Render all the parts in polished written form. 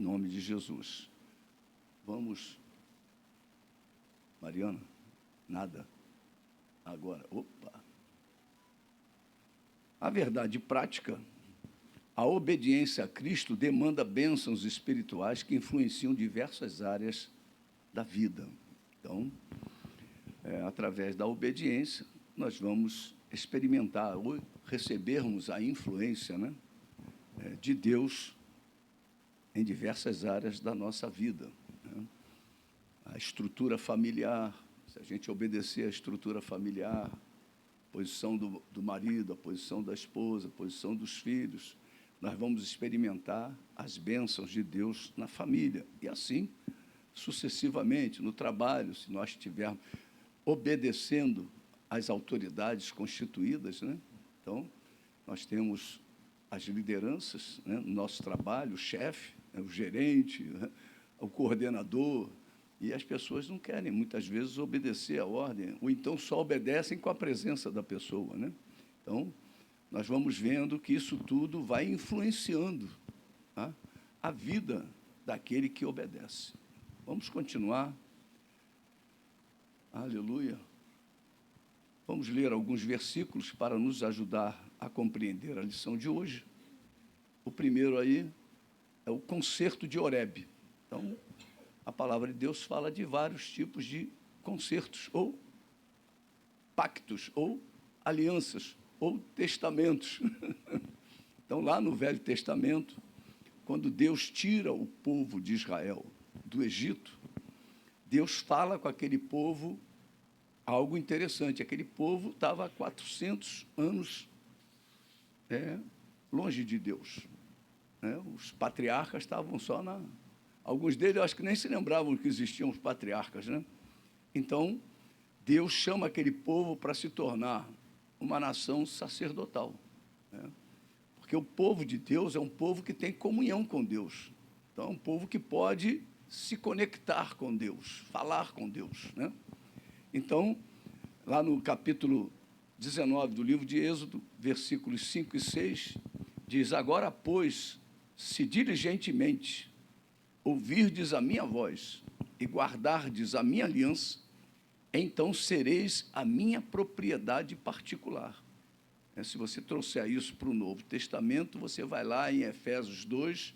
nome de Jesus. Vamos, Mariana? Nada. Agora, opa. A verdade prática, a obediência a Cristo demanda bênçãos espirituais que influenciam diversas áreas da vida. Então, através da obediência, nós vamos experimentar ou recebermos a influência, né, de Deus em diversas áreas da nossa vida, né? A estrutura familiar, se a gente obedecer à estrutura familiar, a posição do marido, a posição da esposa, a posição dos filhos, nós vamos experimentar as bênçãos de Deus na família. E assim, sucessivamente, no trabalho, se nós estivermos obedecendo às autoridades constituídas, né? Então, nós temos as lideranças, né, no nosso trabalho, o chefe, né, o gerente, né, o coordenador, e as pessoas não querem, muitas vezes, obedecer à ordem, ou então só obedecem com a presença da pessoa, né? Então, nós vamos vendo que isso tudo vai influenciando, tá, a vida daquele que obedece. Vamos continuar. Aleluia. Vamos ler alguns versículos para nos ajudar a compreender a lição de hoje. O primeiro aí é o concerto de Horebe. Então, a palavra de Deus fala de vários tipos de concertos, ou pactos, ou alianças, ou testamentos. Então, lá no Velho Testamento, quando Deus tira o povo de Israel do Egito, Deus fala com aquele povo algo interessante. Aquele povo estava há 400 anos longe de Deus, né? Os patriarcas estavam só na... Alguns deles, eu acho que nem se lembravam que existiam os patriarcas, né? Então, Deus chama aquele povo para se tornar uma nação sacerdotal, né? Porque o povo de Deus é um povo que tem comunhão com Deus. Então, é um povo que pode se conectar com Deus, falar com Deus, né? Então, lá no capítulo 19 do livro de Êxodo, versículos 5 e 6, diz: agora, pois, se diligentemente ouvirdes a minha voz e guardardes a minha aliança, então sereis a minha propriedade particular. Se você trouxer isso para o Novo Testamento, você vai lá em Efésios 2,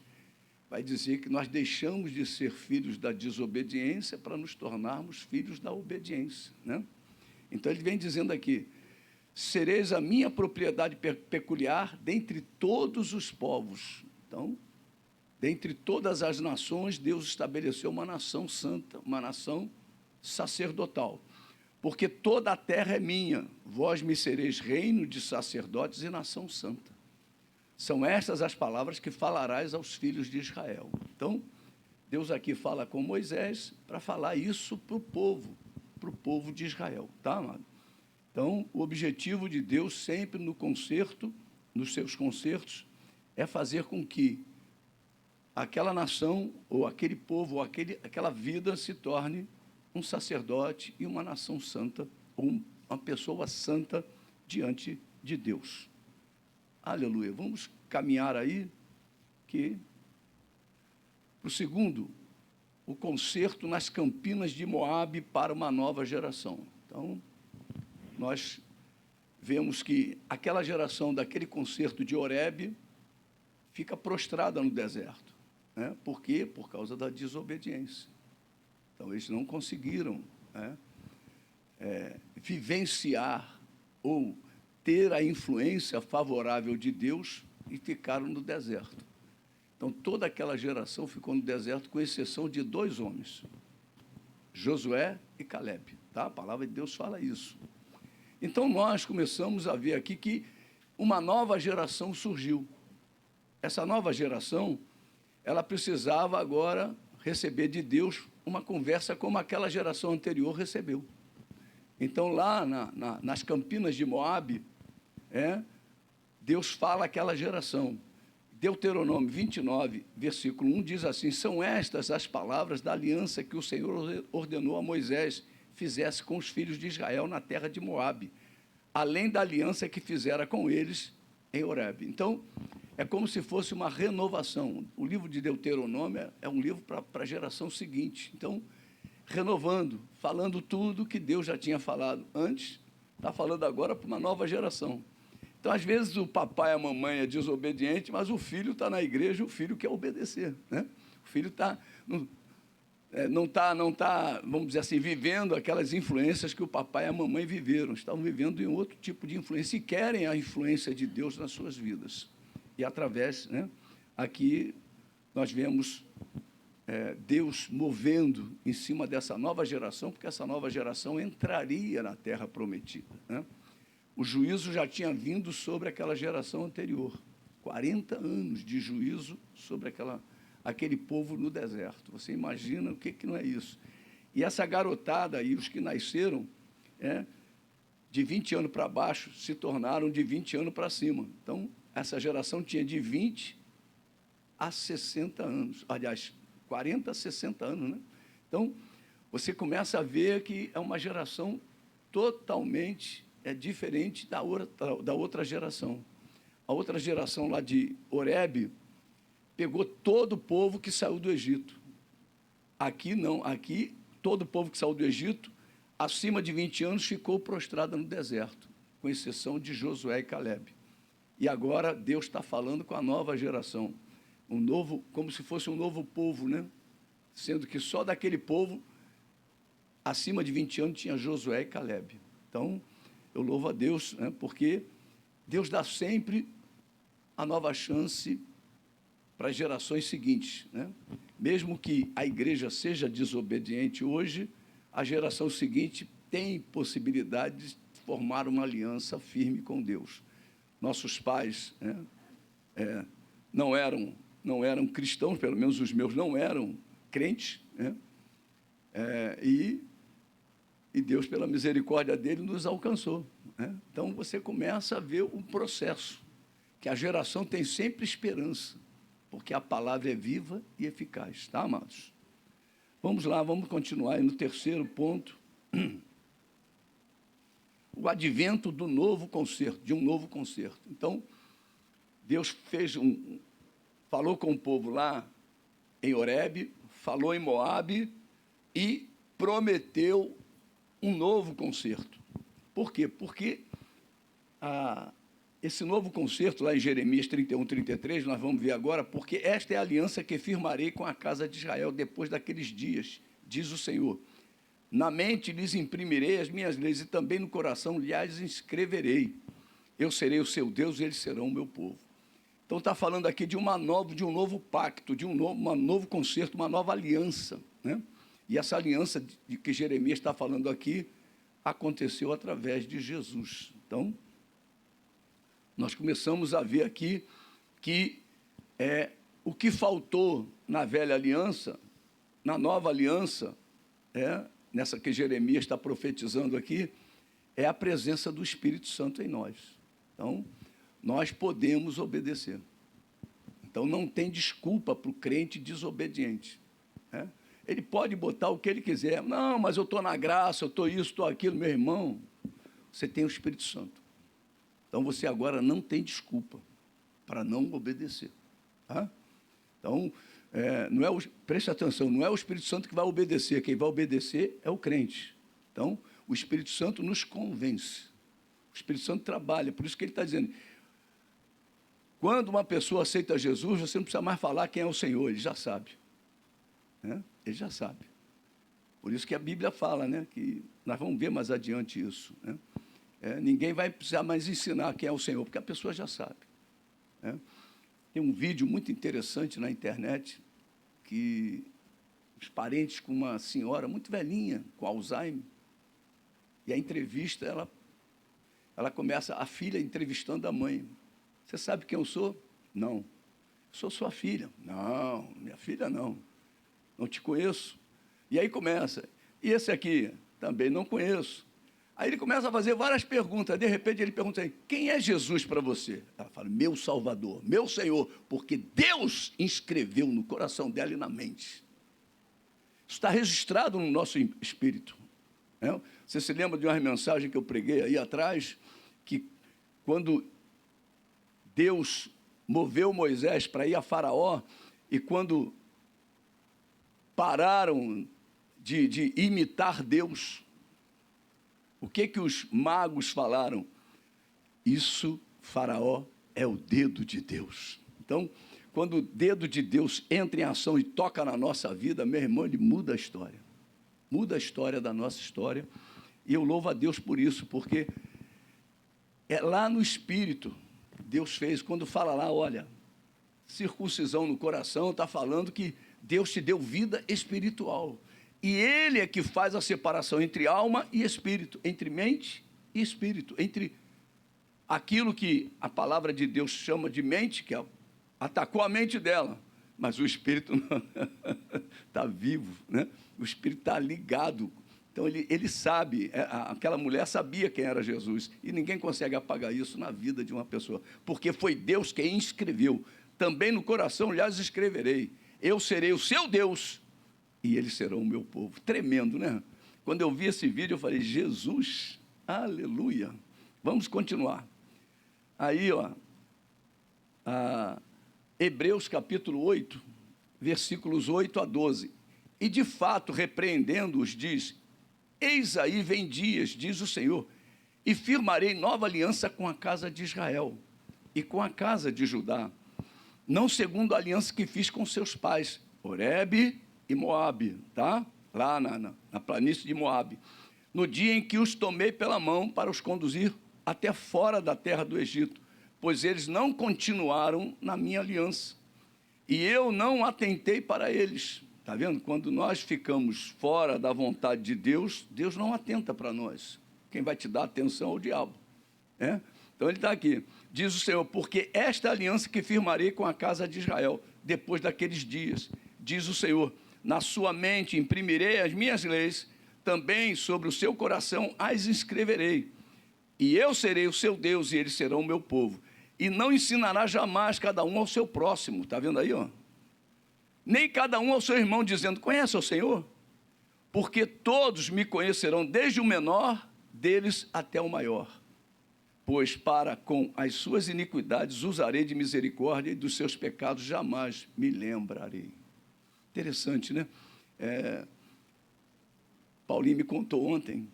vai dizer que nós deixamos de ser filhos da desobediência para nos tornarmos filhos da obediência, né? Então, ele vem dizendo aqui: sereis a minha propriedade peculiar dentre todos os povos. Então, dentre todas as nações, Deus estabeleceu uma nação santa, uma nação sacerdotal. Porque toda a terra é minha, vós me sereis reino de sacerdotes e nação santa. São estas as palavras que falarás aos filhos de Israel. Então, Deus aqui fala com Moisés para falar isso para o povo de Israel, tá, amado? Então, o objetivo de Deus sempre no concerto, nos seus concertos, é fazer com que aquela nação, ou aquele povo, ou aquela vida se torne um sacerdote e uma nação santa, ou uma pessoa santa diante de Deus. Aleluia. Vamos caminhar aí, que o segundo, o concerto nas campinas de Moabe para uma nova geração. Então, nós vemos que aquela geração daquele concerto de Horebe fica prostrada no deserto, né? Por quê? Por causa da desobediência. Então, eles não conseguiram, né, vivenciar ou ter a influência favorável de Deus e ficaram no deserto. Então, toda aquela geração ficou no deserto, com exceção de 2 homens, Josué e Caleb, tá? A palavra de Deus fala isso. Então, nós começamos a ver aqui que uma nova geração surgiu. Essa nova geração, ela precisava agora receber de Deus uma conversa como aquela geração anterior recebeu. Então, lá nas campinas de Moabe, Deus fala àquela geração. Deuteronômio 29, versículo 1, diz assim: são estas as palavras da aliança que o Senhor ordenou a Moisés fizesse com os filhos de Israel na terra de Moabe, além da aliança que fizera com eles em Horebe. Então, é como se fosse uma renovação. O livro de Deuteronômio é um livro para a geração seguinte. Então, renovando, falando tudo que Deus já tinha falado antes, está falando agora para uma nova geração. Então, às vezes, o papai e a mamãe é desobediente, mas o filho está na igreja, o filho quer obedecer, né? O filho não está, vamos dizer assim, vivendo aquelas influências que o papai e a mamãe viveram, estão vivendo em outro tipo de influência e querem a influência de Deus nas suas vidas. E através, né, aqui nós vemos Deus movendo em cima dessa nova geração, porque essa nova geração entraria na terra prometida, né? O juízo já tinha vindo sobre aquela geração anterior, 40 anos de juízo sobre aquele povo no deserto. Você imagina o que não é isso? E essa garotada aí, os que nasceram, de 20 anos para baixo, se tornaram de 20 anos para cima. Então, essa geração tinha de 20 a 60 anos, aliás, 40 a 60 anos, né? Então, você começa a ver que é uma geração totalmente diferente da outra geração. A outra geração lá de Horebe pegou todo o povo que saiu do Egito. Aqui não, aqui todo o povo que saiu do Egito, acima de 20 anos, ficou prostrado no deserto, com exceção de Josué e Calebe. E agora Deus está falando com a nova geração, como se fosse um novo povo, né? Sendo que só daquele povo, acima de 20 anos, tinha Josué e Calebe. Então, eu louvo a Deus, né? Porque Deus dá sempre a nova chance para as gerações seguintes, né? Mesmo que a igreja seja desobediente hoje, a geração seguinte tem possibilidade de formar uma aliança firme com Deus. Nossos pais, né, não eram cristãos, pelo menos os meus não eram crentes, né? E Deus, pela misericórdia dele, nos alcançou, né? Então, você começa a ver um processo, que a geração tem sempre esperança, porque a palavra é viva e eficaz, tá, amados? Vamos lá, vamos continuar aí no terceiro ponto. O advento do novo concerto, de um novo concerto. Então, Deus falou com o povo lá em Horebe, falou em Moabe e prometeu um novo concerto. Por quê? Porque esse novo concerto, lá em Jeremias 31, 33, nós vamos ver agora, porque esta é a aliança que firmarei com a casa de Israel depois daqueles dias, diz o Senhor. Na mente lhes imprimirei as minhas leis e também no coração lhes escreverei. Eu serei o seu Deus e eles serão o meu povo. Então, está falando aqui de um novo pacto, de um novo concerto, uma nova aliança, né? E essa aliança de que Jeremias está falando aqui aconteceu através de Jesus. Então, nós começamos a ver aqui que o que faltou na velha aliança, na nova aliança, nessa que Jeremias está profetizando aqui, é a presença do Espírito Santo em nós. Então, nós podemos obedecer. Então, não tem desculpa para o crente desobediente, né? Ele pode botar o que ele quiser. Não, mas eu estou na graça, eu estou isso, estou aquilo. Meu irmão, você tem o Espírito Santo. Então, você agora não tem desculpa para não obedecer, tá? Então, preste atenção, não é o Espírito Santo que vai obedecer, quem vai obedecer é o crente. Então, o Espírito Santo nos convence. O Espírito Santo trabalha, por isso que ele está dizendo, quando uma pessoa aceita Jesus, você não precisa mais falar quem é o Senhor, ele já sabe, né? Ele já sabe. Por isso que a Bíblia fala, né, que nós vamos ver mais adiante isso, né? Ninguém vai precisar mais ensinar quem é o Senhor, porque a pessoa já sabe, né? Tem um vídeo muito interessante na internet, que os parentes com uma senhora muito velhinha, com Alzheimer, e a entrevista, ela começa, a filha entrevistando a mãe. Você sabe quem eu sou? Não. Sou sua filha. Não, minha filha não. Não te conheço. E aí começa. E esse aqui? Também não conheço. Aí ele começa a fazer várias perguntas. De repente ele pergunta assim, quem é Jesus para você? Ela fala, meu Salvador, meu Senhor, porque Deus inscreveu no coração dela e na mente. Isso está registrado no nosso espírito, né? Você se lembra de uma mensagem que eu preguei aí atrás, que quando Deus moveu Moisés para ir a Faraó, e quando pararam de imitar Deus, o que os magos falaram? Isso, Faraó, é o dedo de Deus. Então, quando o dedo de Deus entra em ação e toca na nossa vida, meu irmão, ele muda a história. Muda a história da nossa história. E eu louvo a Deus por isso, porque é lá no Espírito, Deus fez, quando fala lá, olha, circuncisão no coração, está falando que Deus te deu vida espiritual. E Ele é que faz a separação entre alma e espírito, entre mente e espírito, entre aquilo que a palavra de Deus chama de mente, que atacou a mente dela, mas o espírito está vivo, né? O espírito está ligado. Então, ele sabe, aquela mulher sabia quem era Jesus, e ninguém consegue apagar isso na vida de uma pessoa, porque foi Deus quem escreveu. Também no coração lhes escreverei, eu serei o seu Deus, e eles serão o meu povo. Tremendo, né? Quando eu vi esse vídeo, eu falei, Jesus, aleluia. Vamos continuar. Aí, Hebreus capítulo 8, versículos 8 a 12. E de fato, repreendendo-os, diz, eis aí vem dias, diz o Senhor, e firmarei nova aliança com a casa de Israel e com a casa de Judá, não segundo a aliança que fiz com seus pais, Horebe e Moabe, tá? Lá na planície de Moabe, no dia em que os tomei pela mão para os conduzir até fora da terra do Egito, pois eles não continuaram na minha aliança, e eu não atentei para eles. Está vendo? Quando nós ficamos fora da vontade de Deus, Deus não atenta para nós. Quem vai te dar atenção é o diabo. Né? Então, ele está aqui. Diz o Senhor, porque esta aliança que firmarei com a casa de Israel, depois daqueles dias, diz o Senhor, na sua mente imprimirei as minhas leis, também sobre o seu coração as escreverei. E eu serei o seu Deus, e eles serão o meu povo. E não ensinará jamais cada um ao seu próximo. Está vendo aí, ó? Nem cada um ao seu irmão, dizendo, conhece o Senhor? Porque todos me conhecerão, desde o menor deles até o maior. Pois para com as suas iniquidades usarei de misericórdia, e dos seus pecados jamais me lembrarei. Interessante, né? Paulinho me contou ontem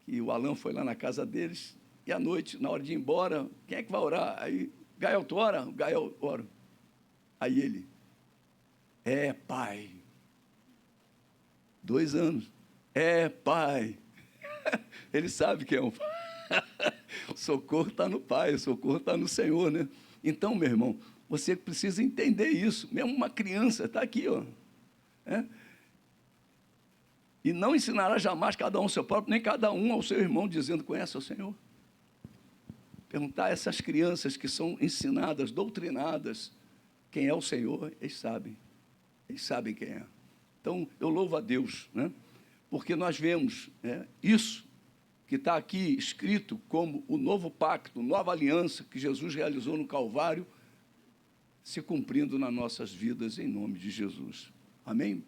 que o Alan foi lá na casa deles, e à noite, na hora de ir embora, quem é que vai orar? Aí, Gael, tu ora? Gael, ora. Aí ele, pai. 2 anos. Pai. Ele sabe que é um pai. O socorro está no Pai, o socorro está no Senhor, né? Então, meu irmão, você precisa entender isso. Mesmo uma criança, está aqui, ó. E não ensinará jamais cada um ao seu próprio, nem cada um ao seu irmão, dizendo, conhece o Senhor? Perguntar a essas crianças que são ensinadas, doutrinadas, quem é o Senhor, eles sabem quem é. Então, eu louvo a Deus, né? Porque nós vemos isso que está aqui escrito como o novo pacto, nova aliança que Jesus realizou no Calvário, se cumprindo nas nossas vidas, em nome de Jesus. Amém?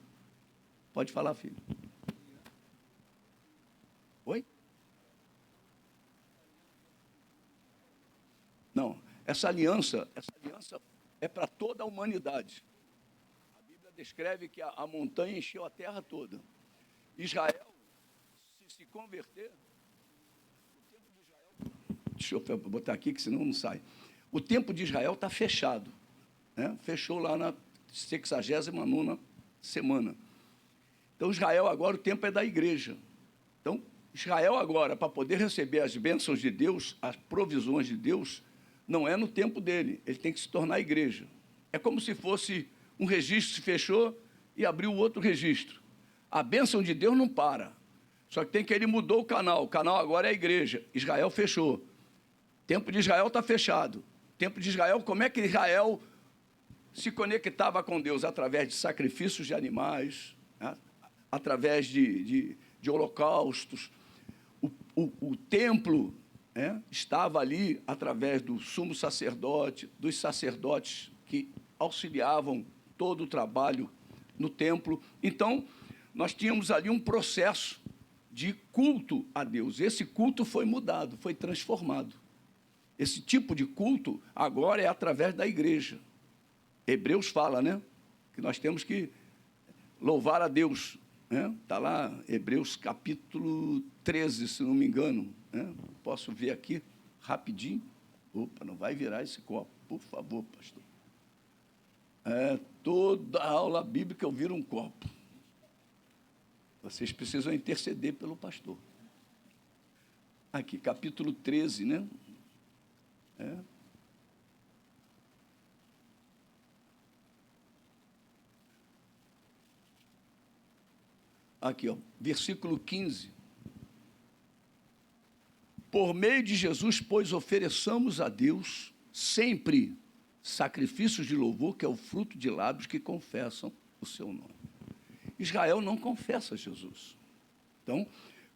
Pode falar, filho. Oi? Não, essa aliança é para toda a humanidade. A Bíblia descreve que a montanha encheu a terra toda. Israel, se converter, o tempo de Israel, deixa eu botar aqui, que senão não sai. O tempo de Israel está fechado, né? Fechou lá na 69ª semana. Então, Israel agora, o tempo é da igreja. Então, Israel agora, para poder receber as bênçãos de Deus, as provisões de Deus, não é no tempo dele, ele tem que se tornar igreja. É como se fosse um registro, se fechou e abriu outro registro. A bênção de Deus não para, só que ele mudou o canal agora é a igreja, Israel fechou. O tempo de Israel está fechado. O tempo de Israel, como é que Israel se conectava com Deus? Através de sacrifícios de animais, né? Através de holocaustos. O templo estava ali através do sumo sacerdote, dos sacerdotes que auxiliavam todo o trabalho no templo. Então, nós tínhamos ali um processo de culto a Deus. Esse culto foi mudado, foi transformado. Esse tipo de culto agora é através da igreja. Hebreus fala, né? Que nós temos que louvar a Deus. Está lá, Hebreus capítulo 13, se não me engano. Né? Posso ver aqui, rapidinho. Opa, não vai virar esse copo, por favor, pastor. Toda aula bíblica eu viro um copo. Vocês precisam interceder pelo pastor. Aqui, capítulo 13, né? Aqui, ó, versículo 15. Por meio de Jesus, pois, ofereçamos a Deus sempre sacrifícios de louvor, que é o fruto de lábios que confessam o seu nome. Israel não confessa Jesus. Então,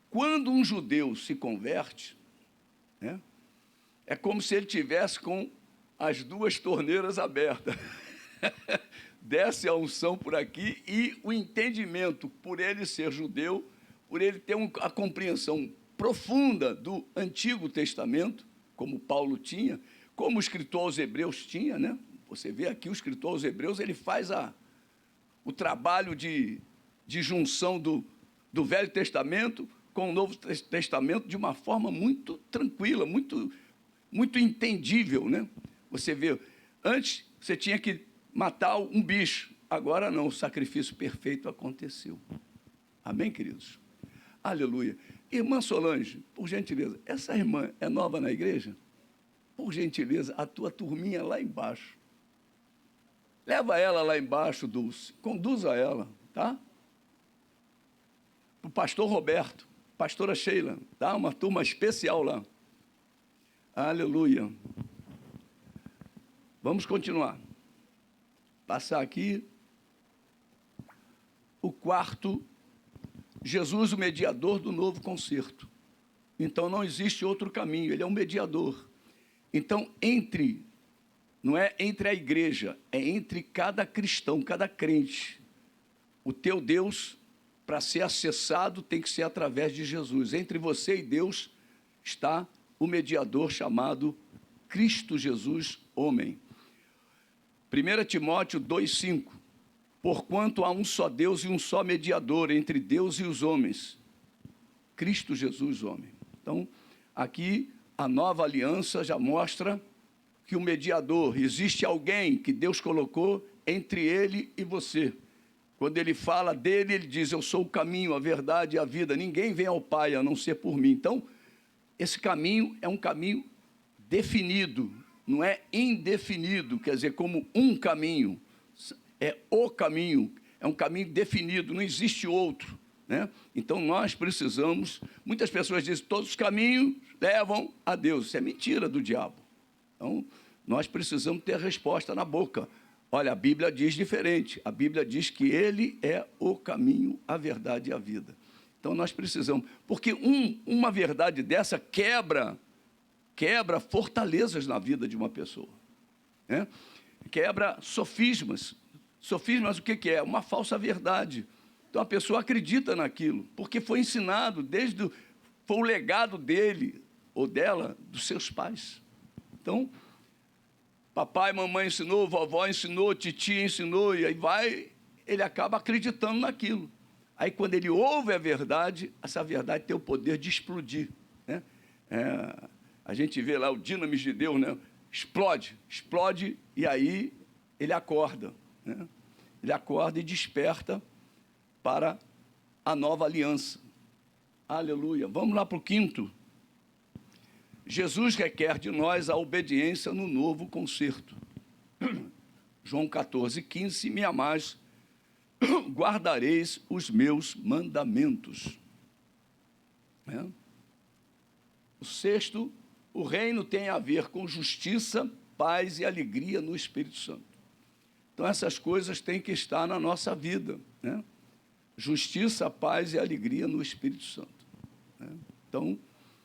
quando um judeu se converte, né, é como se ele tivesse com as duas torneiras abertas. Desce a unção por aqui e o entendimento, por ele ser judeu, por ele ter a compreensão profunda do Antigo Testamento, como Paulo tinha, como o escritor aos Hebreus tinha, né? Você vê aqui o escritor aos Hebreus, ele faz o trabalho de junção do Velho Testamento com o Novo Testamento de uma forma muito tranquila, muito entendível, né? Você vê, antes você tinha que matar um bicho, agora não, o sacrifício perfeito aconteceu. Amém, queridos? Aleluia. Irmã Solange, por gentileza, essa irmã é nova na igreja? Por gentileza, a tua turminha lá embaixo. Leva ela lá embaixo, Dulce, conduza ela, tá? O pastor Roberto, pastora Sheila, tá? Uma turma especial lá. Aleluia. Vamos continuar. Passar aqui. O quarto, Jesus, o mediador do novo concerto. Então, não existe outro caminho, ele é um mediador. Então, não é entre a igreja, é entre cada cristão, cada crente. O teu Deus, para ser acessado, tem que ser através de Jesus. Entre você e Deus está o mediador chamado Cristo Jesus, homem. 1 Timóteo 2,5. Porquanto há um só Deus e um só mediador entre Deus e os homens, Cristo Jesus, homem. Então, aqui, a nova aliança já mostra que o mediador, existe alguém que Deus colocou entre ele e você. Quando ele fala dele, ele diz, eu sou o caminho, a verdade e a vida. Ninguém vem ao Pai a não ser por mim. Então, esse caminho é um caminho definido, não é indefinido, quer dizer, como um caminho. É o caminho, é um caminho definido, não existe outro, né? Então, nós precisamos, muitas pessoas dizem, todos os caminhos levam a Deus. Isso é mentira do diabo. Então, nós precisamos ter a resposta na boca. Olha, a Bíblia diz diferente. A Bíblia diz que Ele é o caminho, a verdade e a vida. Então, nós precisamos, porque uma verdade dessa quebra fortalezas na vida de uma pessoa, né? Quebra sofismas. Sofismas, o que é? Uma falsa verdade. Então, a pessoa acredita naquilo, porque foi ensinado, foi o legado dele ou dela, dos seus pais. Então, papai, mamãe ensinou, vovó ensinou, titia ensinou, e aí ele acaba acreditando naquilo. Aí, quando ele ouve a verdade, essa verdade tem o poder de explodir, né? A gente vê lá o Dinamis de Deus, né? Explode, e aí ele acorda, né? Ele acorda e desperta para a nova aliança. Aleluia. Vamos lá para o quinto. Jesus requer de nós a obediência no novo concerto. João 14,15, se me amais, guardareis os meus mandamentos. O sexto, o reino tem a ver com justiça, paz e alegria no Espírito Santo. Então, essas coisas têm que estar na nossa vida, né? Justiça, paz e alegria no Espírito Santo, né? Então,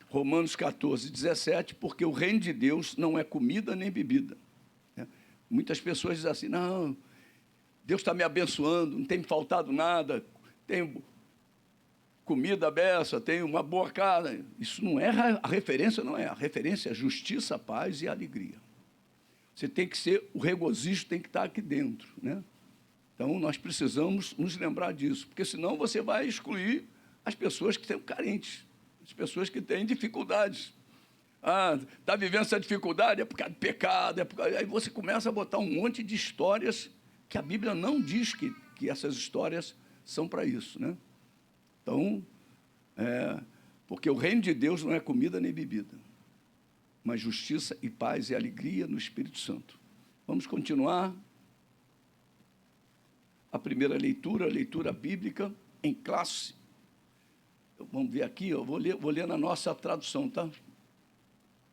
Romanos 14,17, porque o reino de Deus não é comida nem bebida, né? Muitas pessoas dizem assim, não, Deus está me abençoando, não tem me faltado nada, comida beça, tem uma boa casa. Isso não é, a referência não é. A referência é justiça, paz e alegria. Você tem que ser, o regozijo tem que estar aqui dentro, né? Então, nós precisamos nos lembrar disso, porque senão você vai excluir as pessoas que são carentes, as pessoas que têm dificuldades. Ah, está vivendo essa dificuldade, é por causa de pecado, é por causa... Aí você começa a botar um monte de histórias que a Bíblia não diz que essas histórias são para isso, né? Então, porque o reino de Deus não é comida nem bebida, mas justiça e paz e alegria no Espírito Santo. Vamos continuar. A primeira leitura, a leitura bíblica em classe. Vamos ver aqui, eu vou ler na nossa tradução, tá?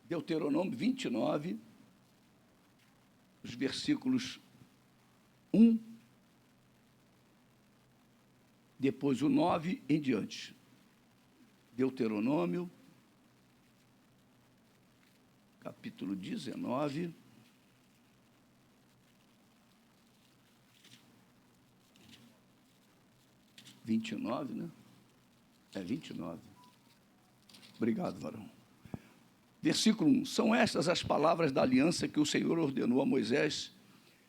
Deuteronômio 29, os versículos 1, depois o 9 em diante. Deuteronômio, capítulo 19, (29), né? 29. Obrigado, varão. Versículo 1. São estas as palavras da aliança que o Senhor ordenou a Moisés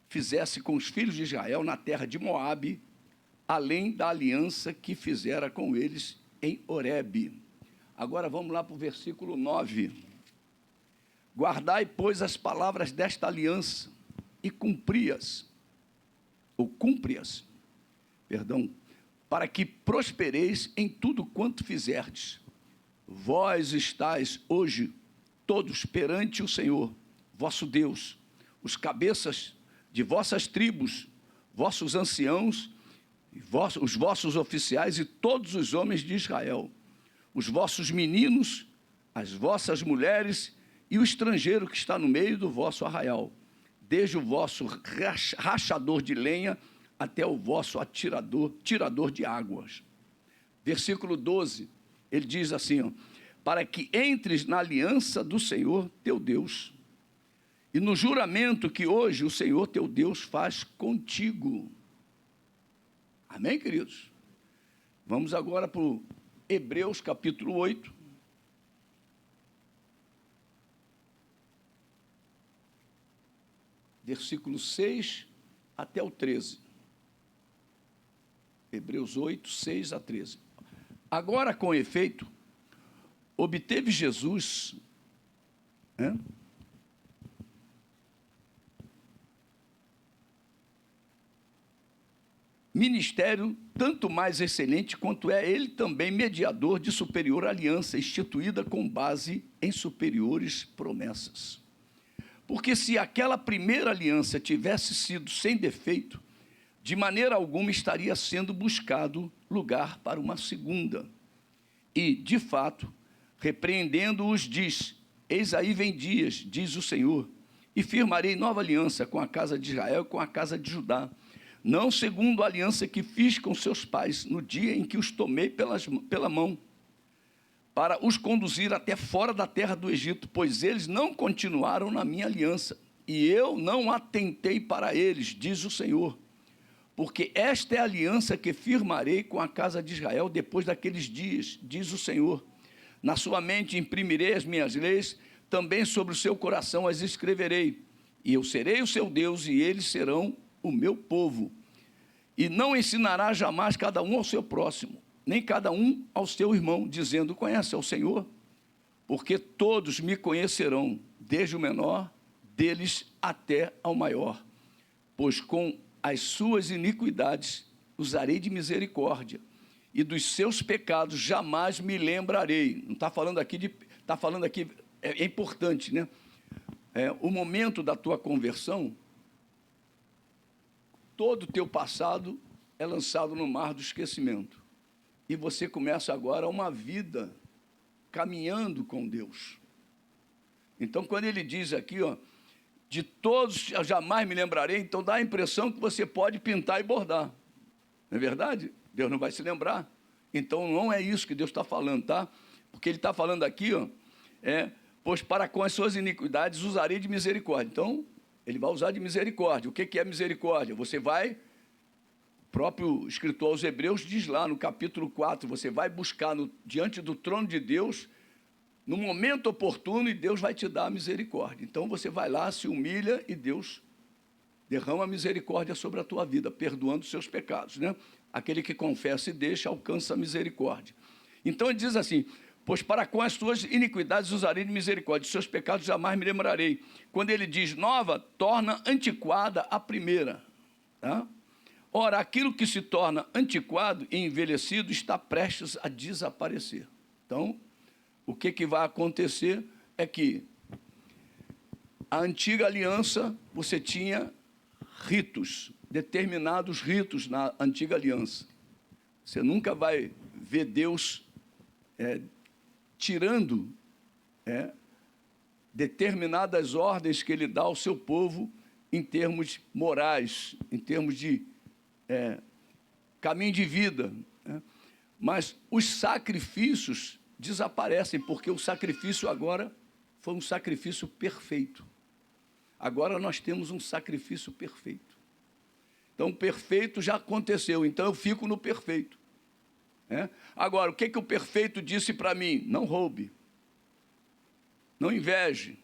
fizesse com os filhos de Israel na terra de Moabe, além da aliança que fizera com eles em Horebe. Agora vamos lá para o versículo 9. Guardai, pois, as palavras desta aliança e cumpri-as, para que prospereis em tudo quanto fizerdes. Vós estáis hoje todos perante o Senhor, vosso Deus, os cabeças de vossas tribos, vossos anciãos, os vossos oficiais e todos os homens de Israel, os vossos meninos, as vossas mulheres e o estrangeiro que está no meio do vosso arraial, desde o vosso rachador de lenha até o vosso tirador de águas. Versículo 12, ele diz assim, ó, para que entres na aliança do Senhor teu Deus e no juramento que hoje o Senhor teu Deus faz contigo. Amém, queridos? Vamos agora para o Hebreus, capítulo 8. Versículo 6 até o 13. Hebreus 8, 6 a 13. Agora, com efeito, obteve Jesus, ministério tanto mais excelente quanto é ele também mediador de superior aliança, instituída com base em superiores promessas. Porque se aquela primeira aliança tivesse sido sem defeito, de maneira alguma estaria sendo buscado lugar para uma segunda. E, de fato, repreendendo-os, diz, eis aí vem dias, diz o Senhor, e firmarei nova aliança com a casa de Israel e com a casa de Judá, não segundo a aliança que fiz com seus pais no dia em que os tomei pela mão, para os conduzir até fora da terra do Egito, pois eles não continuaram na minha aliança, e eu não atentei para eles, diz o Senhor. Porque esta é a aliança que firmarei com a casa de Israel depois daqueles dias, diz o Senhor. Na sua mente imprimirei as minhas leis, também sobre o seu coração as escreverei. E eu serei o seu Deus, e eles serão o meu povo. E não ensinará jamais cada um ao seu próximo, nem cada um ao seu irmão, dizendo, conhece ao Senhor? Porque todos me conhecerão, desde o menor deles até ao maior. Pois com as suas iniquidades usarei de misericórdia, e dos seus pecados jamais me lembrarei. Não está falando aqui está falando aqui, é importante, né? O momento da tua conversão, todo o teu passado é lançado no mar do esquecimento. E você começa agora uma vida caminhando com Deus. Então, quando ele diz aqui, ó, de todos eu jamais me lembrarei, então dá a impressão que você pode pintar e bordar. Não é verdade? Deus não vai se lembrar. Então, não é isso que Deus está falando, tá? Porque ele está falando aqui, ó, pois para com as suas iniquidades usarei de misericórdia. Então, ele vai usar de misericórdia. O que é misericórdia? Você vai próprio escritor aos Hebreus diz lá no capítulo 4, você vai buscar diante do trono de Deus no momento oportuno e Deus vai te dar a misericórdia. Então você vai lá, se humilha e Deus derrama misericórdia sobre a tua vida, perdoando os seus pecados, né? Aquele que confessa e deixa, alcança a misericórdia. Então ele diz assim, pois para com as tuas iniquidades usarei de misericórdia, os seus pecados jamais me lembrarei. Quando ele diz nova, torna antiquada a primeira. Tá? Ora, aquilo que se torna antiquado e envelhecido está prestes a desaparecer. Então, o que vai acontecer é que a antiga aliança, você tinha ritos, determinados ritos na antiga aliança. Você nunca vai ver Deus tirando determinadas ordens que ele dá ao seu povo em termos morais, em termos de caminho de vida. Né? Mas os sacrifícios desaparecem, porque o sacrifício agora foi um sacrifício perfeito. Agora nós temos um sacrifício perfeito. Então, o perfeito já aconteceu, então eu fico no perfeito. Agora, o que o perfeito disse para mim? Não roube, não inveje,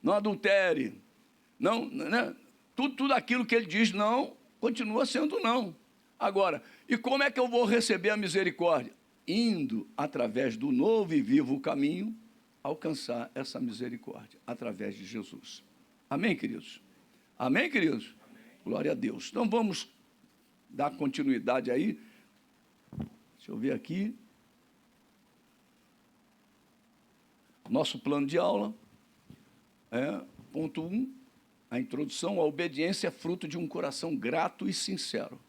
não adultere, não, né? Tudo aquilo que ele diz não, continua sendo não. Agora, e como é que eu vou receber a misericórdia? Indo através do novo e vivo caminho, alcançar essa misericórdia, através de Jesus. Amém, queridos? Amém, queridos? Amém. Glória a Deus. Então, vamos dar continuidade aí. Deixa eu ver aqui. Nosso plano de aula. Ponto 1, a introdução. A obediência é fruto de um coração grato e sincero.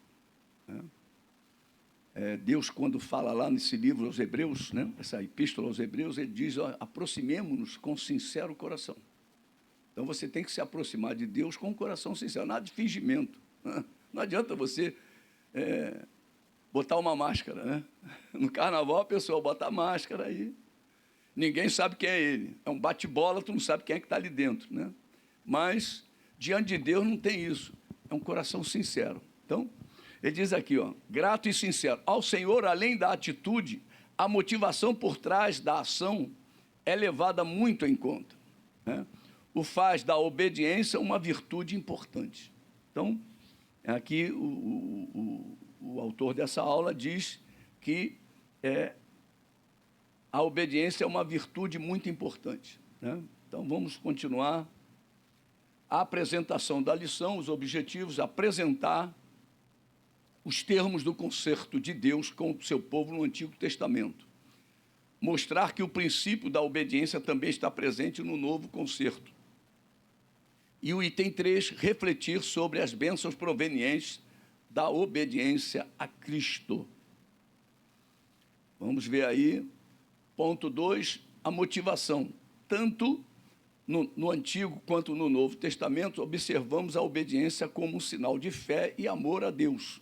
Deus, quando fala lá nesse livro aos Hebreus, né, essa epístola aos Hebreus, ele diz, aproximemo-nos com sincero coração. Então, você tem que se aproximar de Deus com um coração sincero, nada de fingimento. Não adianta você botar uma máscara. Né? No carnaval, a pessoa bota a máscara aí, ninguém sabe quem é ele. É um bate-bola, tu não sabe quem é que está ali dentro. Né? Mas, diante de Deus, não tem isso. É um coração sincero. Então, ele diz aqui, grato e sincero. Ao Senhor, além da atitude, a motivação por trás da ação é levada muito em conta. Né? O faz da obediência uma virtude importante. Então, aqui o autor dessa aula diz que a obediência é uma virtude muito importante. Né? Então, vamos continuar. A apresentação da lição, os objetivos, apresentar os termos do concerto de Deus com o seu povo no Antigo Testamento. Mostrar que o princípio da obediência também está presente no novo concerto. E o item 3, refletir sobre as bênçãos provenientes da obediência a Cristo. Vamos ver aí, ponto 2, a motivação. Tanto no Antigo quanto no Novo Testamento, observamos a obediência como um sinal de fé e amor a Deus,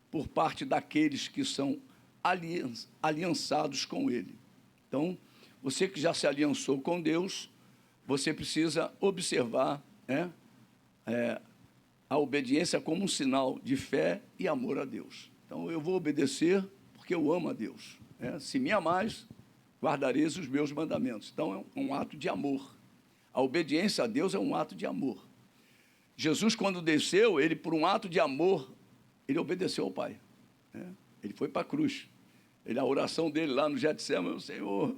por parte daqueles que são aliançados com Ele. Então, você que já se aliançou com Deus, você precisa observar a obediência como um sinal de fé e amor a Deus. Então, eu vou obedecer porque eu amo a Deus. Se me amais, guardareis os meus mandamentos. Então, é um ato de amor. A obediência a Deus é um ato de amor. Jesus, quando desceu, ele, por um ato de amor, ele obedeceu ao Pai. Ele foi para a cruz. A oração dele lá no Getsêmani, Senhor,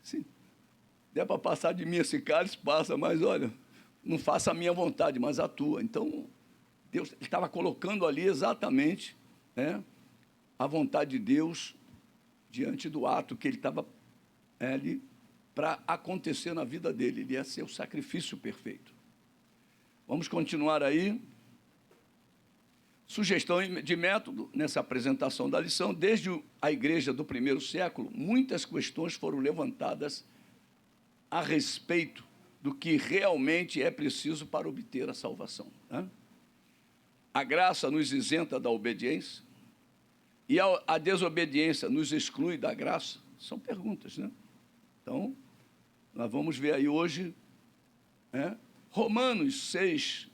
se der para passar de mim esse cálice, passa, mas olha, não faça a minha vontade, mas a tua. Então, Deus estava colocando ali exatamente a vontade de Deus diante do ato que ele estava ali para acontecer na vida dele. Ele ia ser o sacrifício perfeito. Vamos continuar aí. Sugestão de método nessa apresentação da lição. Desde a igreja do primeiro século, muitas questões foram levantadas a respeito do que realmente é preciso para obter a salvação. Né? A graça nos isenta da obediência e a desobediência nos exclui da graça? São perguntas, né? Então, nós vamos ver aí hoje, Romanos 6,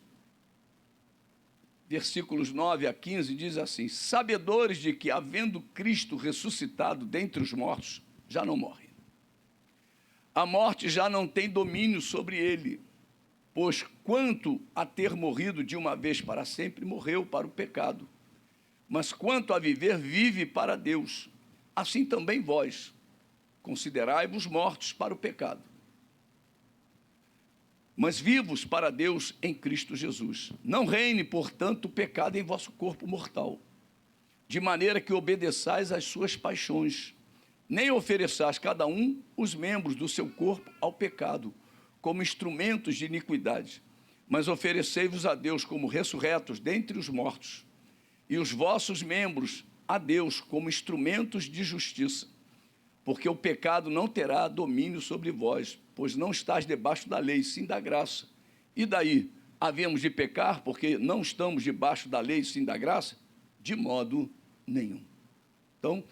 versículos 9 a 15, diz assim: sabedores de que, havendo Cristo ressuscitado dentre os mortos, já não morre. A morte já não tem domínio sobre ele, pois quanto a ter morrido de uma vez para sempre, morreu para o pecado. Mas quanto a viver, vive para Deus. Assim também vós, considerai-vos mortos para o pecado, mas vivos para Deus em Cristo Jesus. Não reine, portanto, o pecado em vosso corpo mortal, de maneira que obedeçais às suas paixões, nem ofereçais cada um os membros do seu corpo ao pecado, como instrumentos de iniquidade, mas oferecei-vos a Deus como ressurretos dentre os mortos, e os vossos membros a Deus como instrumentos de justiça, porque o pecado não terá domínio sobre vós, pois não estáis debaixo da lei, sim da graça. E daí, havemos de pecar porque não estamos debaixo da lei, sim da graça? De modo nenhum. Então,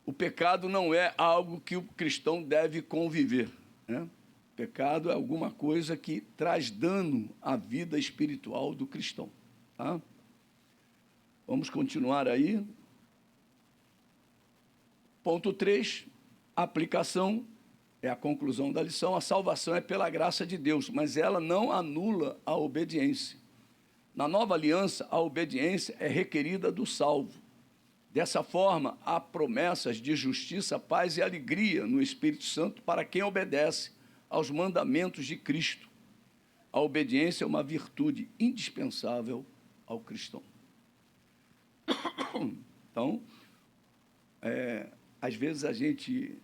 o pecado não é algo que o cristão deve conviver, né? Pecado é alguma coisa que traz dano à vida espiritual do cristão, tá? Vamos continuar aí. Ponto 3, aplicação, é a conclusão da lição. A salvação é pela graça de Deus, mas ela não anula a obediência. Na nova aliança, a obediência é requerida do salvo. Dessa forma, há promessas de justiça, paz e alegria no Espírito Santo para quem obedece aos mandamentos de Cristo. A obediência é uma virtude indispensável ao cristão. Então, às vezes a gente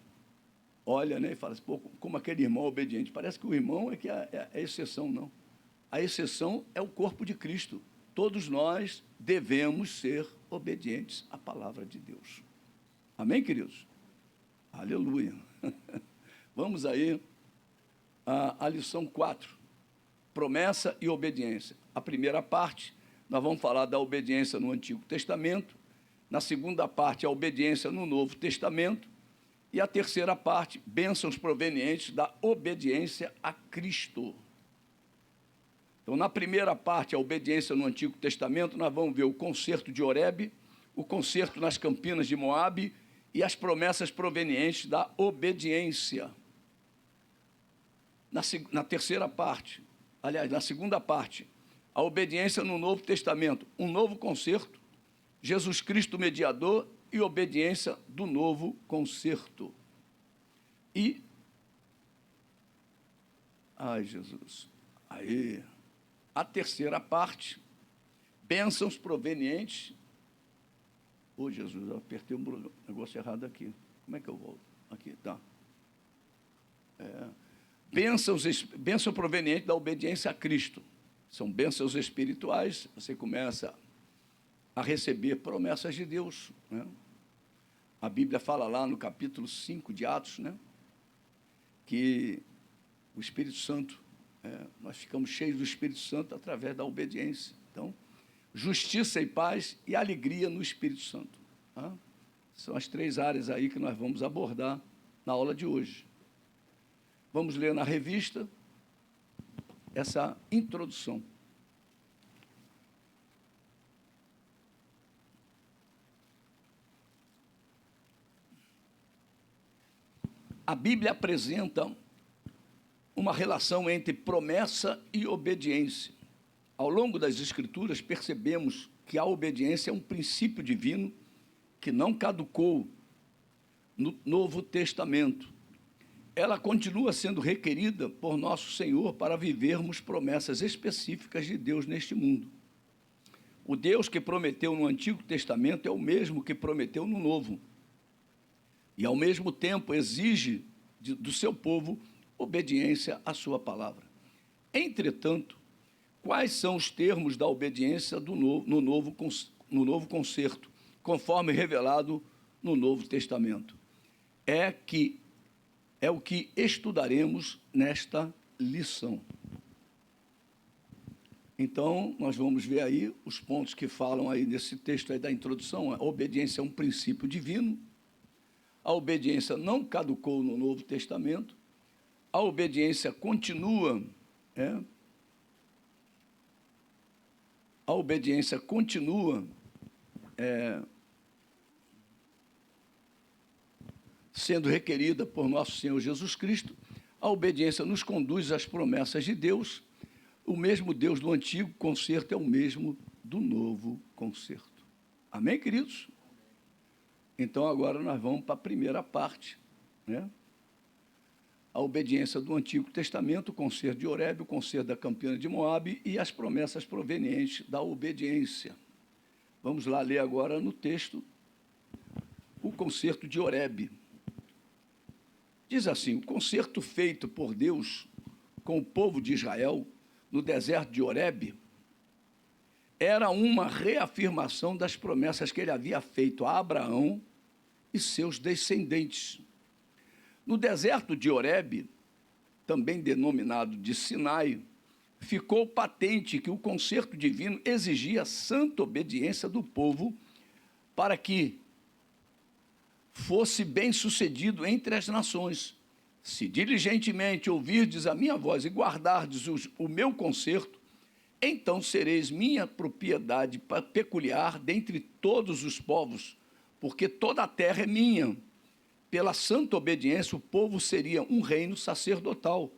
olha, né, e fala assim, pô, como aquele irmão obediente. Parece que o irmão é que é a exceção, não. A exceção é o corpo de Cristo. Todos nós devemos ser obedientes à palavra de Deus. Amém, queridos? Aleluia. Vamos aí à lição 4, promessa e obediência. A primeira parte, nós vamos falar da obediência no Antigo Testamento. Na segunda parte, a obediência no Novo Testamento. E a terceira parte, bênçãos provenientes da obediência a Cristo. Então, na primeira parte, a obediência no Antigo Testamento, nós vamos ver o concerto de Horebe, o concerto nas campinas de Moabe e as promessas provenientes da obediência. Na terceira parte, aliás, na segunda parte, a obediência no Novo Testamento, um novo concerto, Jesus Cristo mediador e obediência do novo concerto. E, ai Jesus, aí, a terceira parte, bênçãos provenientes. Ô Jesus, eu apertei um negócio errado aqui. Como é que eu volto? Aqui, tá. Bênção proveniente da obediência a Cristo. São bênçãos espirituais, você começa a receber promessas de Deus, né? A Bíblia fala lá no capítulo 5 de Atos, né, que o Espírito Santo, nós ficamos cheios do Espírito Santo através da obediência. Então, justiça e paz e alegria no Espírito Santo, tá? São as 3 áreas aí que nós vamos abordar na aula de hoje. Vamos ler na revista essa introdução. A Bíblia apresenta uma relação entre promessa e obediência. Ao longo das Escrituras, percebemos que a obediência é um princípio divino que não caducou no Novo Testamento. Ela continua sendo requerida por nosso Senhor para vivermos promessas específicas de Deus neste mundo. O Deus que prometeu no Antigo Testamento é o mesmo que prometeu no Novo. E, ao mesmo tempo, exige do seu povo obediência à sua palavra. Entretanto, quais são os termos da obediência no novo concerto, conforme revelado no Novo Testamento? É o que estudaremos nesta lição. Então, nós vamos ver aí os pontos que falam aí nesse texto aí da introdução. A obediência é um princípio divino. A obediência não caducou no Novo Testamento. A obediência continua, a obediência continua sendo requerida por nosso Senhor Jesus Cristo. A obediência nos conduz às promessas de Deus. O mesmo Deus do antigo concerto é o mesmo do novo concerto. Amém, queridos? Então, agora nós vamos para a primeira parte, né? A obediência do Antigo Testamento, o concerto de Horebe, o concerto da Campiana de Moabe e as promessas provenientes da obediência. Vamos lá ler agora no texto o concerto de Horebe. Diz assim: o concerto feito por Deus com o povo de Israel no deserto de Horebe era uma reafirmação das promessas que ele havia feito a Abraão e seus descendentes. No deserto de Horebe, também denominado de Sinai, ficou patente que o concerto divino exigia santa obediência do povo para que fosse bem-sucedido entre as nações. Se diligentemente ouvirdes a minha voz e guardardes o meu concerto, então sereis minha propriedade peculiar dentre todos os povos, porque toda a terra é minha. Pela santa obediência, o povo seria um reino sacerdotal,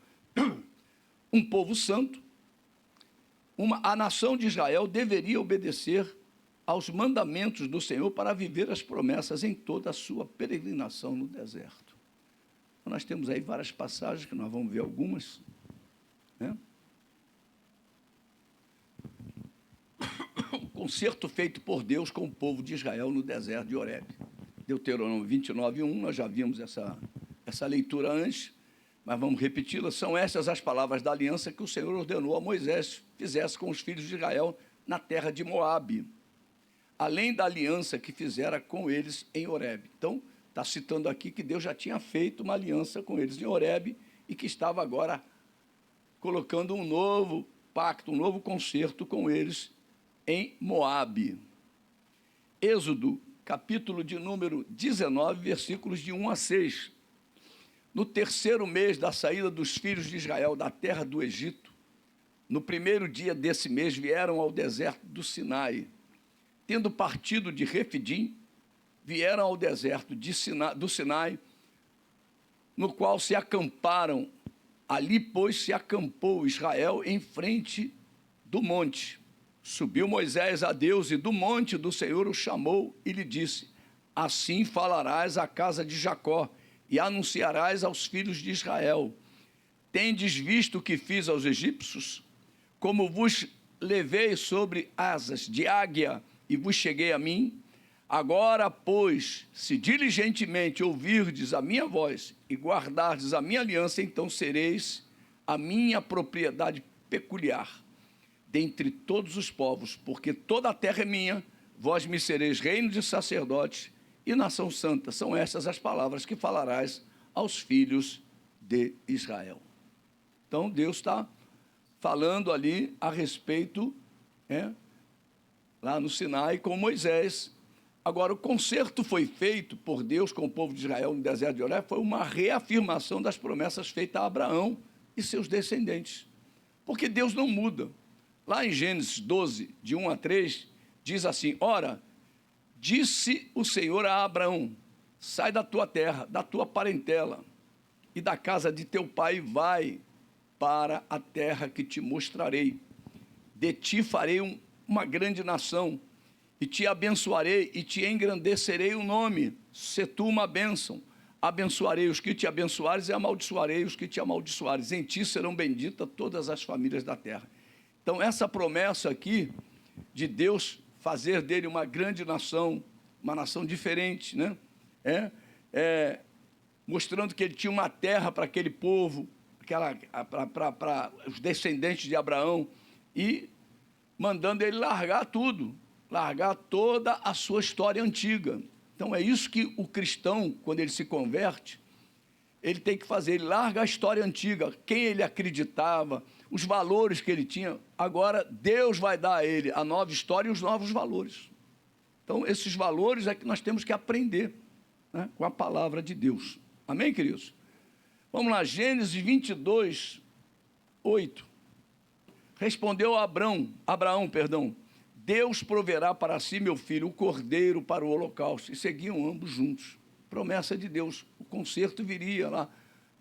um povo santo. A nação de Israel deveria obedecer aos mandamentos do Senhor para viver as promessas em toda a sua peregrinação no deserto. Então, nós temos aí várias passagens, que nós vamos ver algumas, né? O concerto feito por Deus com o povo de Israel no deserto de Horebe. Deuteronômio 29:1, nós já vimos essa leitura antes, mas vamos repeti-la. São estas as palavras da aliança que o Senhor ordenou a Moisés fizesse com os filhos de Israel na terra de Moabe, além da aliança que fizera com eles em Horebe. Então, está citando aqui que Deus já tinha feito uma aliança com eles em Horebe e que estava agora colocando um novo pacto, um novo concerto com eles em Moabe. Êxodo, capítulo de número 19, versículos de 1 a 6. No terceiro mês da saída dos filhos de Israel da terra do Egito, no primeiro dia desse mês vieram ao deserto do Sinai. Tendo partido de Refidim, vieram ao deserto do Sinai, no qual se acamparam. Ali, pois, se acampou Israel em frente do monte. Subiu Moisés a Deus e do monte do Senhor o chamou e lhe disse: assim falarás à casa de Jacó e anunciarás aos filhos de Israel: tendes visto o que fiz aos egípcios? Como vos levei sobre asas de águia e vos cheguei a mim? Agora, pois, se diligentemente ouvirdes a minha voz e guardardes a minha aliança, então sereis a minha propriedade peculiar dentre todos os povos, porque toda a terra é minha, vós me sereis reino de sacerdotes e nação santa. São estas as palavras que falarás aos filhos de Israel. Então, Deus está falando ali a respeito, lá no Sinai, com Moisés. Agora, o concerto foi feito por Deus com o povo de Israel no deserto de Horebe, foi uma reafirmação das promessas feitas a Abraão e seus descendentes, porque Deus não muda. Lá em Gênesis 12, de 1 a 3, diz assim: ora, disse o Senhor a Abraão: sai da tua terra, da tua parentela e da casa de teu pai, e vai para a terra que te mostrarei. De ti farei uma grande nação, e te abençoarei e te engrandecerei o nome. Se tu uma bênção, abençoarei os que te abençoares e amaldiçoarei os que te amaldiçoares. Em ti serão benditas todas as famílias da terra. Então, essa promessa aqui de Deus fazer dele uma grande nação, uma nação diferente, né? Mostrando que ele tinha uma terra para aquele povo, para os descendentes de Abraão, e mandando ele largar tudo, largar toda a sua história antiga. Então, é isso que o cristão, quando ele se converte, ele tem que fazer. Ele larga a história antiga, quem ele acreditava, os valores que ele tinha. Agora, Deus vai dar a ele a nova história e os novos valores. Então, esses valores é que nós temos que aprender, né, com a palavra de Deus. Amém, queridos? Vamos lá, Gênesis 22, 8. Respondeu Abraão, Deus proverá para si, meu filho, o cordeiro para o holocausto. E seguiam ambos juntos. Promessa de Deus, o concerto viria lá.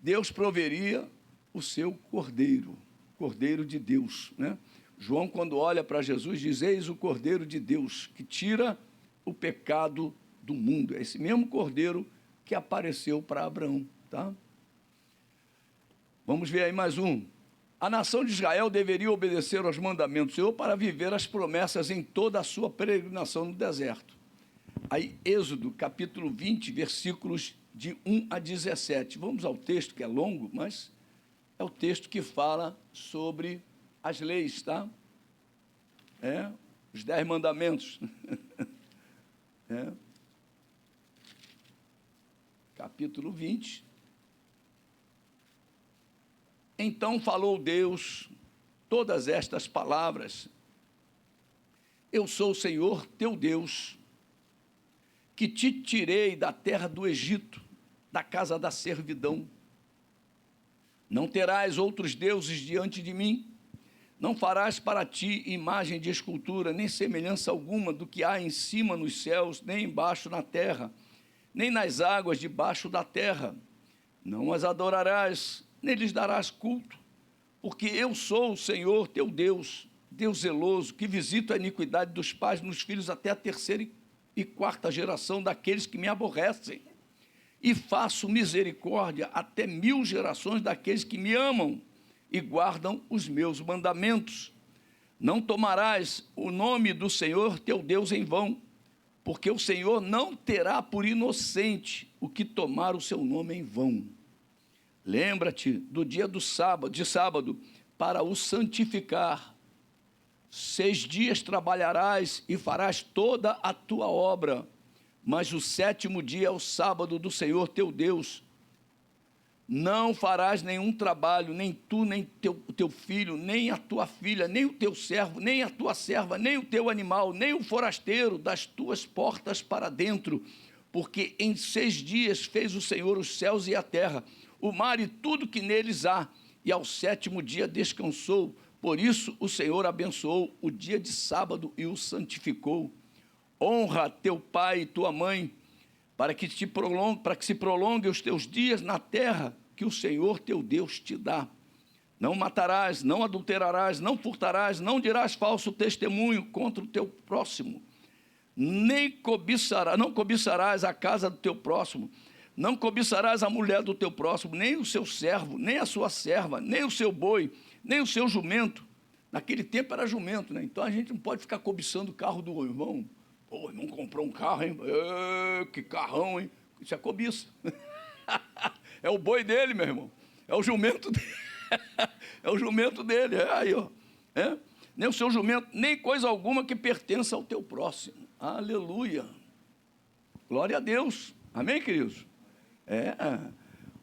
Deus proveria o seu cordeiro, cordeiro de Deus, né? João, quando olha para Jesus, diz: eis o cordeiro de Deus, que tira o pecado do mundo. É esse mesmo cordeiro que apareceu para Abraão, tá? Vamos ver aí mais um. A nação de Israel deveria obedecer aos mandamentos do Senhor para viver as promessas em toda a sua peregrinação no deserto. Aí, Êxodo, capítulo 20, versículos de 1 a 17. Vamos ao texto, que é longo, mas é o texto que fala sobre as leis, tá? Os 10 mandamentos. Capítulo 20. Então falou Deus todas estas palavras: eu sou o Senhor teu Deus, que te tirei da terra do Egito, da casa da servidão. Não terás outros deuses diante de mim, não farás para ti imagem de escultura, nem semelhança alguma do que há em cima nos céus, nem embaixo na terra, nem nas águas debaixo da terra. Não as adorarás, nem lhes darás culto, porque eu sou o Senhor teu Deus, Deus zeloso, que visita a iniquidade dos pais nos filhos até a terceira e quarta geração daqueles que me aborrecem, e faço misericórdia até 1000 gerações daqueles que me amam e guardam os meus mandamentos. Não tomarás o nome do Senhor teu Deus em vão, porque o Senhor não terá por inocente o que tomar o seu nome em vão. Lembra-te do dia de sábado, para o santificar. 6 dias trabalharás e farás toda a tua obra, mas o 7º dia é o sábado do Senhor teu Deus. Não farás nenhum trabalho, nem tu, nem teu filho, nem a tua filha, nem o teu servo, nem a tua serva, nem o teu animal, nem o forasteiro das tuas portas para dentro, porque em 6 dias fez o Senhor os céus e a terra, o mar e tudo que neles há, e ao 7º dia descansou. Por isso o Senhor abençoou o dia de sábado e o santificou. Honra teu pai e tua mãe, para que se prolongue os teus dias na terra que o Senhor teu Deus te dá. Não matarás, não adulterarás, não furtarás, não dirás falso testemunho contra o teu próximo, não cobiçarás a casa do teu próximo, não cobiçarás a mulher do teu próximo, nem o seu servo, nem a sua serva, nem o seu boi, nem o seu jumento. Naquele tempo era jumento, né? Então a gente não pode ficar cobiçando o carro do irmão. Pô, o irmão comprou um carro, hein? Que carrão, hein? Isso é cobiça. É o boi dele, meu irmão. É o jumento dele. É o jumento dele. Aí, ó. Nem o seu jumento, nem coisa alguma que pertença ao teu próximo. Aleluia. Glória a Deus. Amém, queridos?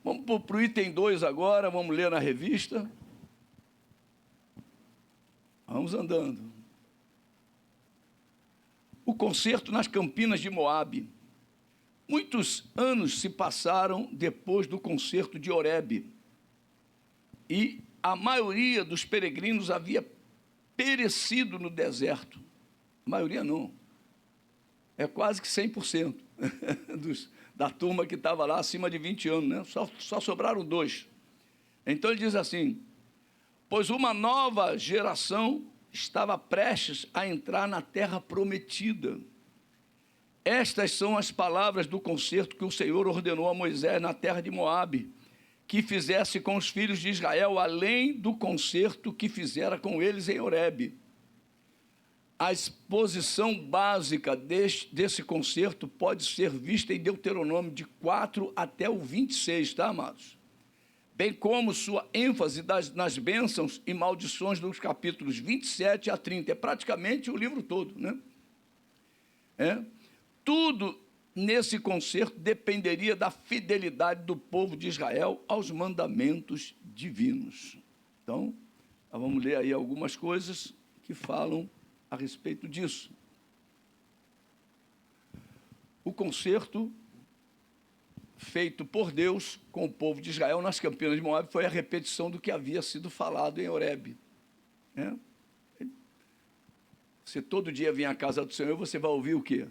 Vamos para o item 2 agora, vamos ler na revista. Vamos andando. O concerto nas campinas de Moabe. Muitos anos se passaram depois do concerto de Horebe, e a maioria dos peregrinos havia perecido no deserto. A maioria não. É quase que 100% da turma que estava lá acima de 20 anos, né? Só sobraram 2. Então ele diz assim: pois uma nova geração estava prestes a entrar na terra prometida. Estas são as palavras do concerto que o Senhor ordenou a Moisés na terra de Moabe, que fizesse com os filhos de Israel, além do concerto que fizera com eles em Horebe. A exposição básica desse concerto pode ser vista em Deuteronômio de 4 até o 26, tá, amados? Bem como sua ênfase nas bênçãos e maldições dos capítulos 27 a 30. É praticamente o livro todo, né? Tudo nesse concerto dependeria da fidelidade do povo de Israel aos mandamentos divinos. Então, vamos ler aí algumas coisas que falam a respeito disso. O concerto feito por Deus com o povo de Israel nas campinas de Moabe foi a repetição do que havia sido falado em Horebe. Você todo dia vem à casa do Senhor, você vai ouvir o quê?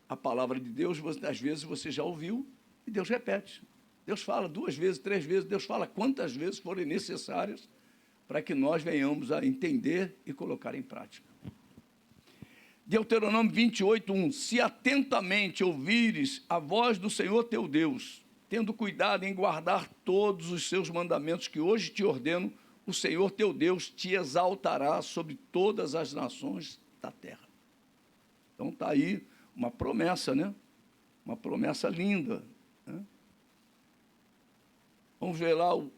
A palavra de Deus, às vezes você já ouviu, e Deus repete. Deus fala 2 vezes, 3 vezes, Deus fala quantas vezes forem necessárias para que nós venhamos a entender e colocar em prática. Deuteronômio 28:1. Se atentamente ouvires a voz do Senhor teu Deus, tendo cuidado em guardar todos os seus mandamentos que hoje te ordeno, o Senhor teu Deus te exaltará sobre todas as nações da terra. Então está aí uma promessa, né? Uma promessa linda, né? Vamos ver lá o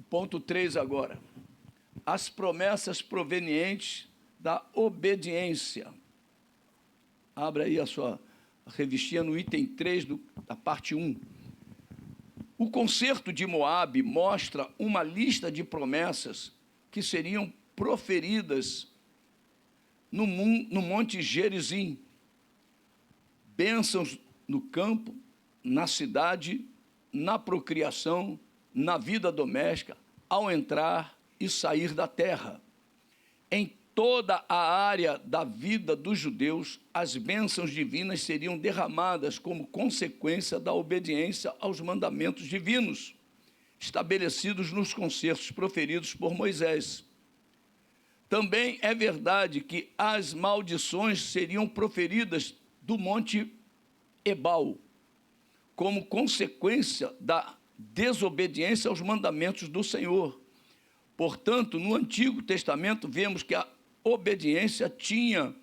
ponto 3 agora. As promessas provenientes da obediência. Abra aí a sua revistinha no item 3 da parte 1. O concerto de Moabe mostra uma lista de promessas que seriam proferidas no Monte Gerizim. Bênçãos no campo, na cidade, na procriação, na vida doméstica, ao entrar e sair da terra. Em toda a área da vida dos judeus, as bênçãos divinas seriam derramadas como consequência da obediência aos mandamentos divinos, estabelecidos nos concertos proferidos por Moisés. Também é verdade que as maldições seriam proferidas do Monte Ebal, como consequência da desobediência aos mandamentos do Senhor. Portanto, no Antigo Testamento, vemos que a obediência tinha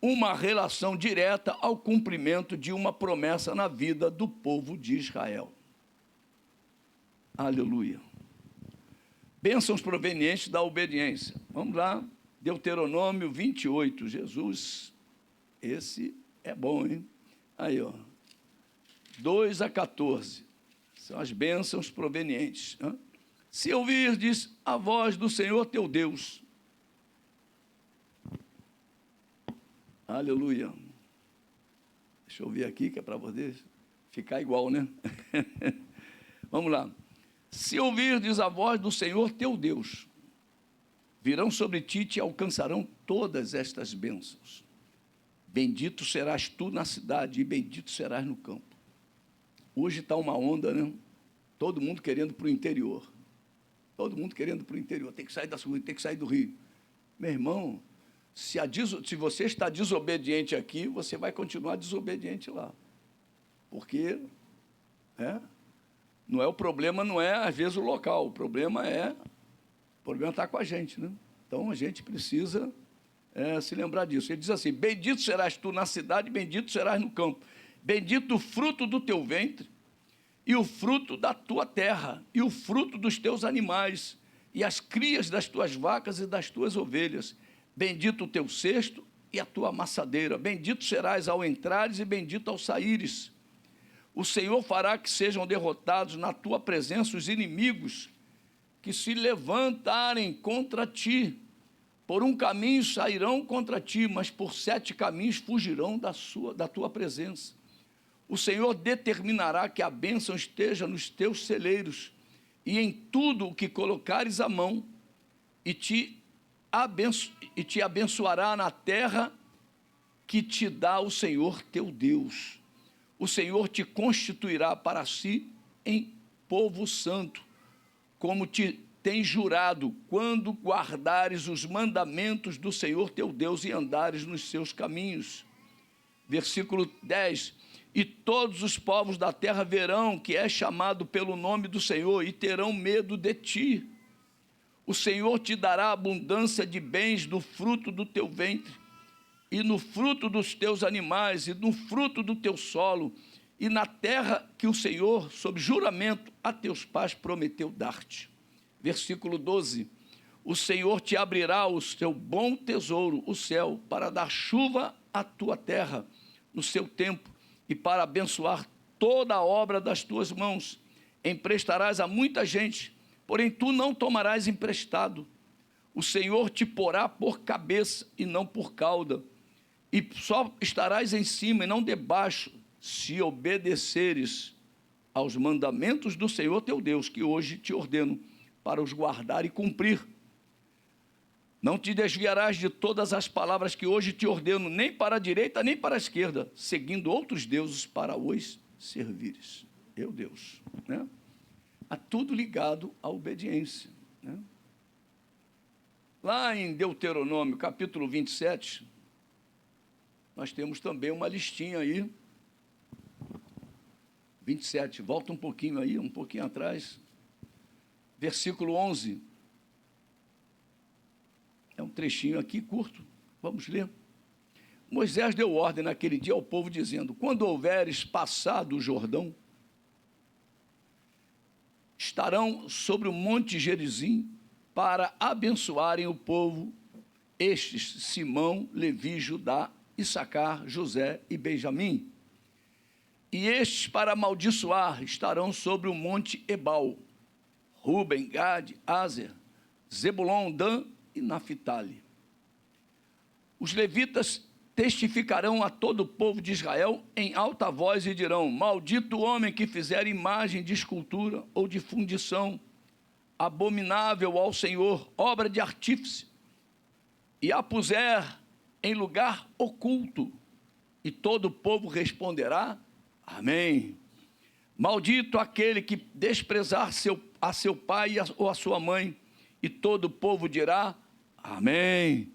uma relação direta ao cumprimento de uma promessa na vida do povo de Israel. Aleluia. Bênçãos provenientes da obediência. Vamos lá, Deuteronômio 28. Jesus, esse é bom, hein? Aí, ó, 2 a 14. São as bênçãos provenientes. Hein? Se ouvirdes a voz do Senhor teu Deus. Aleluia. Deixa eu ver aqui, que é para você ficar igual, né? Vamos lá. Se ouvirdes a voz do Senhor teu Deus, virão sobre ti e te alcançarão todas estas bênçãos. Bendito serás tu na cidade e bendito serás no campo. Hoje está uma onda, né? Todo mundo querendo para o interior. Todo mundo querendo para o interior. Tem que sair da sul, tem que sair do Rio. Meu irmão, se você está desobediente aqui, você vai continuar desobediente lá. Porque não é o problema, não é às vezes o local, o problema está com a gente, né? Então a gente precisa se lembrar disso. Ele diz assim: bendito serás tu na cidade, bendito serás no campo, bendito o fruto do teu ventre, e o fruto da tua terra, e o fruto dos teus animais, e as crias das tuas vacas e das tuas ovelhas. Bendito o teu cesto e a tua amassadeira. Bendito serás ao entrares e bendito ao saíres. O Senhor fará que sejam derrotados na tua presença os inimigos que se levantarem contra ti. Por um caminho sairão contra ti, mas por 7 caminhos fugirão da tua presença. O Senhor determinará que a bênção esteja nos teus celeiros e em tudo o que colocares a mão, e te abençoará na terra que te dá o Senhor teu Deus. O Senhor te constituirá para si em povo santo, como te tem jurado, quando guardares os mandamentos do Senhor teu Deus e andares nos seus caminhos. Versículo 10. E todos os povos da terra verão que és chamado pelo nome do Senhor e terão medo de ti. O Senhor te dará abundância de bens no fruto do teu ventre, e no fruto dos teus animais, e no fruto do teu solo, e na terra que o Senhor, sob juramento, a teus pais prometeu dar-te. Versículo 12. O Senhor te abrirá o seu bom tesouro, o céu, para dar chuva à tua terra no seu tempo, e para abençoar toda a obra das tuas mãos. Emprestarás a muita gente, porém tu não tomarás emprestado. O Senhor te porá por cabeça e não por cauda, e só estarás em cima e não debaixo, se obedeceres aos mandamentos do Senhor teu Deus, que hoje te ordeno, para os guardar e cumprir. Não te desviarás de todas as palavras que hoje te ordeno, nem para a direita, nem para a esquerda, seguindo outros deuses para os servires. Meu Deus, né? Há tudo ligado à obediência, né? Lá em Deuteronômio, capítulo 27, nós temos também uma listinha aí. 27, volta um pouquinho aí, um pouquinho atrás. Versículo 11. É um trechinho aqui curto, vamos ler. Moisés deu ordem naquele dia ao povo, dizendo: quando houveres passado o Jordão, estarão sobre o monte Gerizim para abençoarem o povo, estes: Simão, Levi, Judá, Issacar, José e Benjamim. E estes, para amaldiçoar, estarão sobre o monte Ebal: Ruben, Gade, Aser, Zebulon, Dan e Naphtali. Os levitas testificarão a todo o povo de Israel em alta voz e dirão: maldito o homem que fizer imagem de escultura ou de fundição, abominável ao Senhor, obra de artífice, e a puser em lugar oculto. E todo o povo responderá: amém. Maldito aquele que desprezar a seu pai ou a sua mãe. E todo o povo dirá: amém.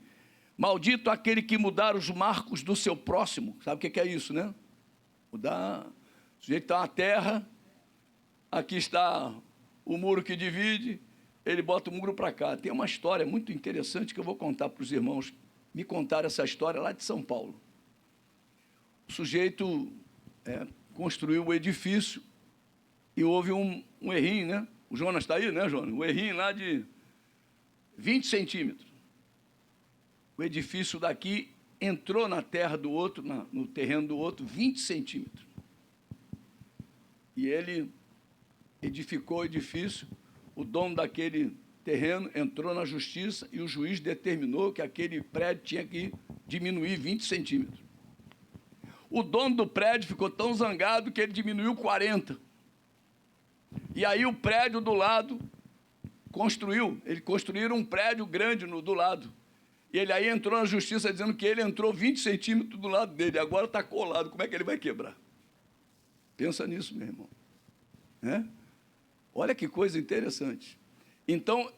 Maldito aquele que mudar os marcos do seu próximo. Sabe o que é isso, né? Mudar. O sujeito está na terra, aqui está o muro que divide, ele bota o muro para cá. Tem uma história muito interessante que eu vou contar para os irmãos. Me contaram essa história lá de São Paulo. O sujeito construiu o edifício e houve um errinho, né? O Jonas está aí, né, Jonas? Um errinho lá de 20 centímetros. O edifício daqui entrou na terra do outro, no terreno do outro, 20 centímetros. E ele edificou o edifício, o dono daquele terreno entrou na justiça e o juiz determinou que aquele prédio tinha que diminuir 20 centímetros. O dono do prédio ficou tão zangado que ele diminuiu 40. E aí o prédio do lado eles construíram um prédio grande do lado. E ele aí entrou na justiça dizendo que ele entrou 20 centímetros do lado dele, agora está colado, como é que ele vai quebrar? Pensa nisso, meu irmão. Olha que coisa interessante. Então,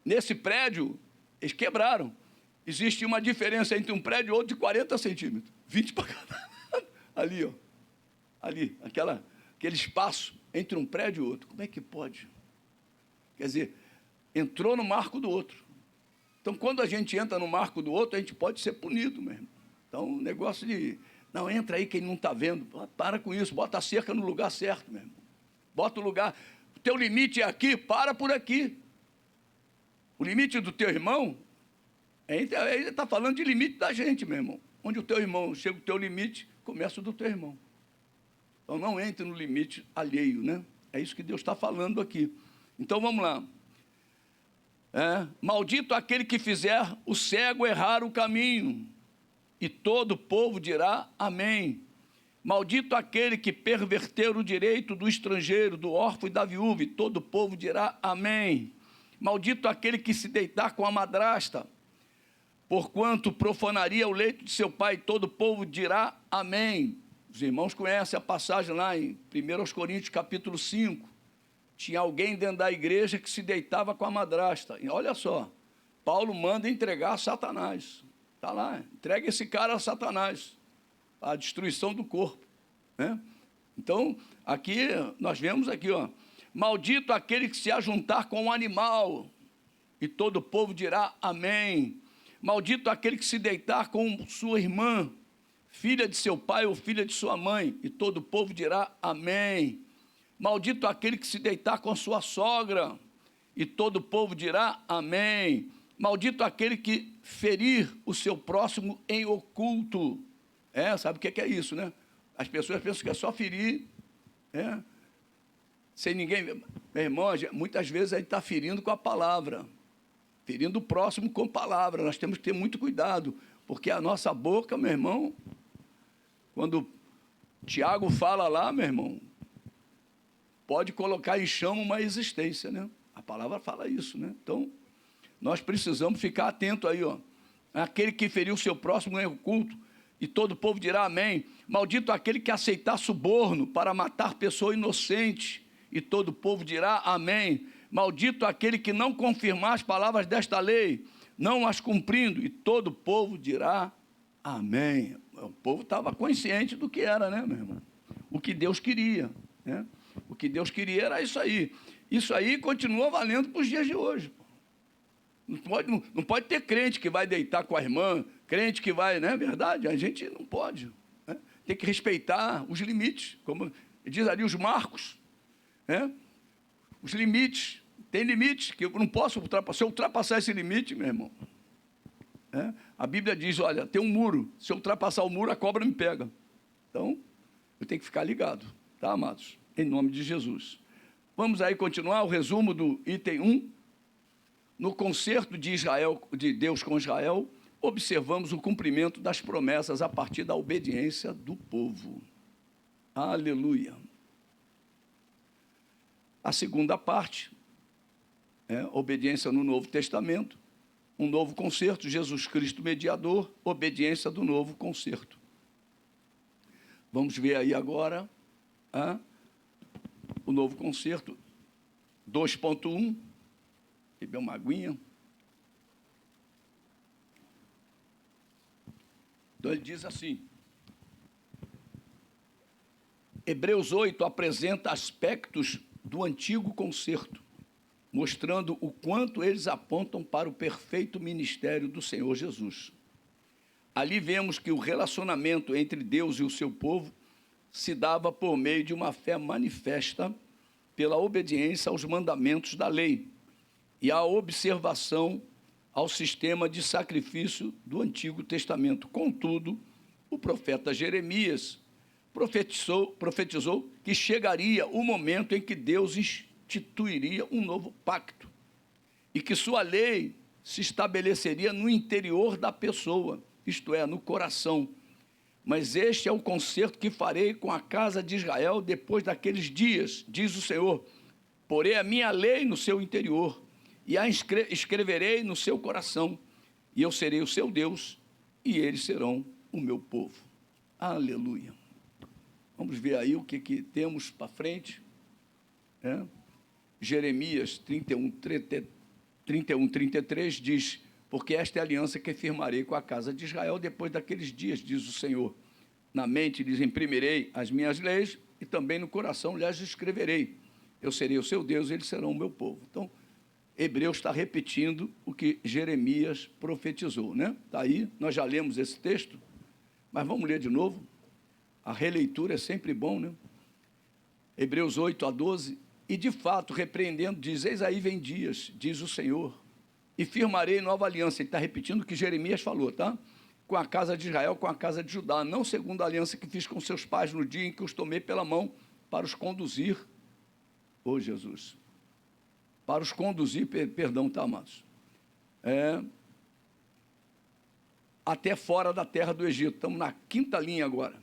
nesse prédio, eles quebraram. Existe uma diferença entre um prédio e outro de 40 centímetros, 20 para cada. Ali, ó. Ali, aquele espaço entre um prédio e outro. Como é que pode? Quer dizer, entrou no marco do outro. Então, quando a gente entra no marco do outro, a gente pode ser punido mesmo. Então, o negócio de... Não, entra aí que ele não está vendo. Para com isso, bota a cerca no lugar certo, meu irmão. Bota o lugar... O teu limite é aqui, para por aqui. O limite do teu irmão... Ele está falando de limite da gente, meu irmão. Onde o teu irmão chega o teu limite, começa o do teu irmão. Então, não entre no limite alheio, né? É isso que Deus está falando aqui. Então, vamos lá. Maldito aquele que fizer o cego errar o caminho, e todo o povo dirá amém. Maldito aquele que perverter o direito do estrangeiro, do órfão e da viúva, e todo o povo dirá amém. Maldito aquele que se deitar com a madrasta, porquanto profanaria o leito de seu pai, e todo o povo dirá amém. Os irmãos conhecem a passagem lá em 1 Coríntios, capítulo 5. Tinha alguém dentro da igreja que se deitava com a madrasta. E olha só, Paulo manda entregar a Satanás. Está lá, entrega esse cara a Satanás, a destruição do corpo, né? Então, aqui, nós vemos aqui, ó, maldito aquele que se ajuntar com um animal, e todo o povo dirá amém. Maldito aquele que se deitar com sua irmã, filha de seu pai ou filha de sua mãe, e todo o povo dirá amém. Maldito aquele que se deitar com sua sogra, e todo o povo dirá amém. Maldito aquele que ferir o seu próximo em oculto. Sabe o que é isso, né? As pessoas pensam que é só ferir, sem ninguém... Meu irmão, muitas vezes a gente está ferindo com a palavra, ferindo o próximo com palavra. Nós temos que ter muito cuidado, porque a nossa boca, meu irmão, quando Tiago fala lá, meu irmão, pode colocar em chama uma existência, né? A palavra fala isso, né? Então, Nós precisamos ficar atento aí, ó. Aquele que feriu o seu próximo em oculto, e todo o povo dirá amém. Maldito aquele que aceitar suborno para matar pessoa inocente, e todo o povo dirá amém. Maldito aquele que não confirmar as palavras desta lei, não as cumprindo, e todo o povo dirá amém. O povo estava consciente do que era, né, meu irmão? O que Deus queria, né? O que Deus queria era isso aí. Isso aí continua valendo para os dias de hoje. Não pode ter crente que vai deitar com a irmã, crente que vai, não é verdade? A gente não pode, né? Tem que respeitar os limites, como diz ali os Marcos, né? Os limites, tem limites que eu não posso ultrapassar. Se eu ultrapassar esse limite, meu irmão, né? A Bíblia diz, olha, tem um muro, se eu ultrapassar o muro, a cobra me pega. Então, eu tenho que ficar ligado, tá, amados? Em nome de Jesus. Vamos aí continuar o resumo do item 1. No concerto de Deus com Israel, observamos o cumprimento das promessas a partir da obediência do povo. Aleluia. A segunda parte, obediência no Novo Testamento, um novo concerto, Jesus Cristo mediador, obediência do novo concerto. Vamos ver aí agora o novo concerto, 2.1. Beber uma aguinha. Então ele diz assim, Hebreus 8 apresenta aspectos do antigo concerto, mostrando o quanto eles apontam para o perfeito ministério do Senhor Jesus. Ali vemos que o relacionamento entre Deus e o seu povo se dava por meio de uma fé manifesta pela obediência aos mandamentos da lei e a observação ao sistema de sacrifício do Antigo Testamento. Contudo, o profeta Jeremias profetizou que chegaria o momento em que Deus instituiria um novo pacto e que sua lei se estabeleceria no interior da pessoa, isto é, no coração. Mas este é o concerto que farei com a casa de Israel depois daqueles dias, diz o Senhor. Porei a minha lei no seu interior e a escreverei no seu coração, e eu serei o seu Deus, e eles serão o meu povo. Aleluia. Vamos ver aí o que temos para frente. Jeremias 31:33 diz, porque esta é a aliança que firmarei com a casa de Israel depois daqueles dias, diz o Senhor. Na mente lhes imprimirei as minhas leis, e também no coração lhes escreverei. Eu serei o seu Deus, e eles serão o meu povo. Então, Hebreus está repetindo o que Jeremias profetizou, né? Está aí, nós já lemos esse texto, mas vamos ler de novo. A releitura é sempre bom, né? Hebreus 8:12, e de fato, repreendendo, diz, eis aí vem dias, diz o Senhor, e firmarei nova aliança. Ele está repetindo o que Jeremias falou, tá? Com a casa de Israel, com a casa de Judá, não segundo a aliança que fiz com seus pais no dia em que os tomei pela mão para os conduzir, Jesus, para os conduzir, perdão, tá, amados? Até fora da terra do Egito. Estamos na quinta linha agora.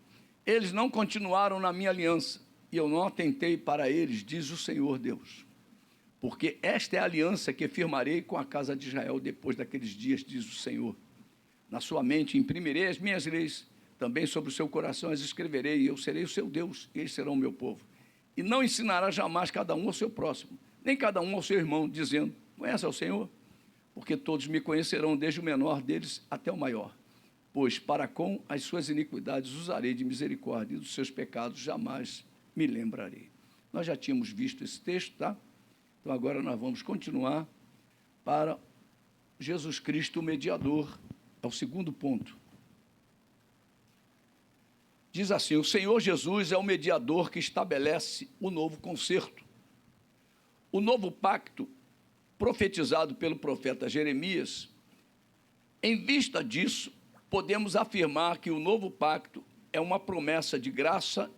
Eles não continuaram na minha aliança, e eu não atentei para eles, diz o Senhor Deus. Porque esta é a aliança que firmarei com a casa de Israel depois daqueles dias, diz o Senhor. Na sua mente imprimirei as minhas leis, também sobre o seu coração as escreverei, e eu serei o seu Deus, e eles serão o meu povo. E não ensinará jamais cada um ao seu próximo, nem cada um ao seu irmão, dizendo, conhece ao Senhor? Porque todos me conhecerão, desde o menor deles até o maior. Pois para com as suas iniquidades usarei de misericórdia, e dos seus pecados jamais me lembrarei. Nós já tínhamos visto esse texto, tá? Então agora nós vamos continuar para Jesus Cristo, o mediador. É o segundo ponto. Diz assim, o Senhor Jesus é o mediador que estabelece o novo concerto. O novo pacto, profetizado pelo profeta Jeremias, em vista disso, podemos afirmar que o novo pacto é uma promessa de graça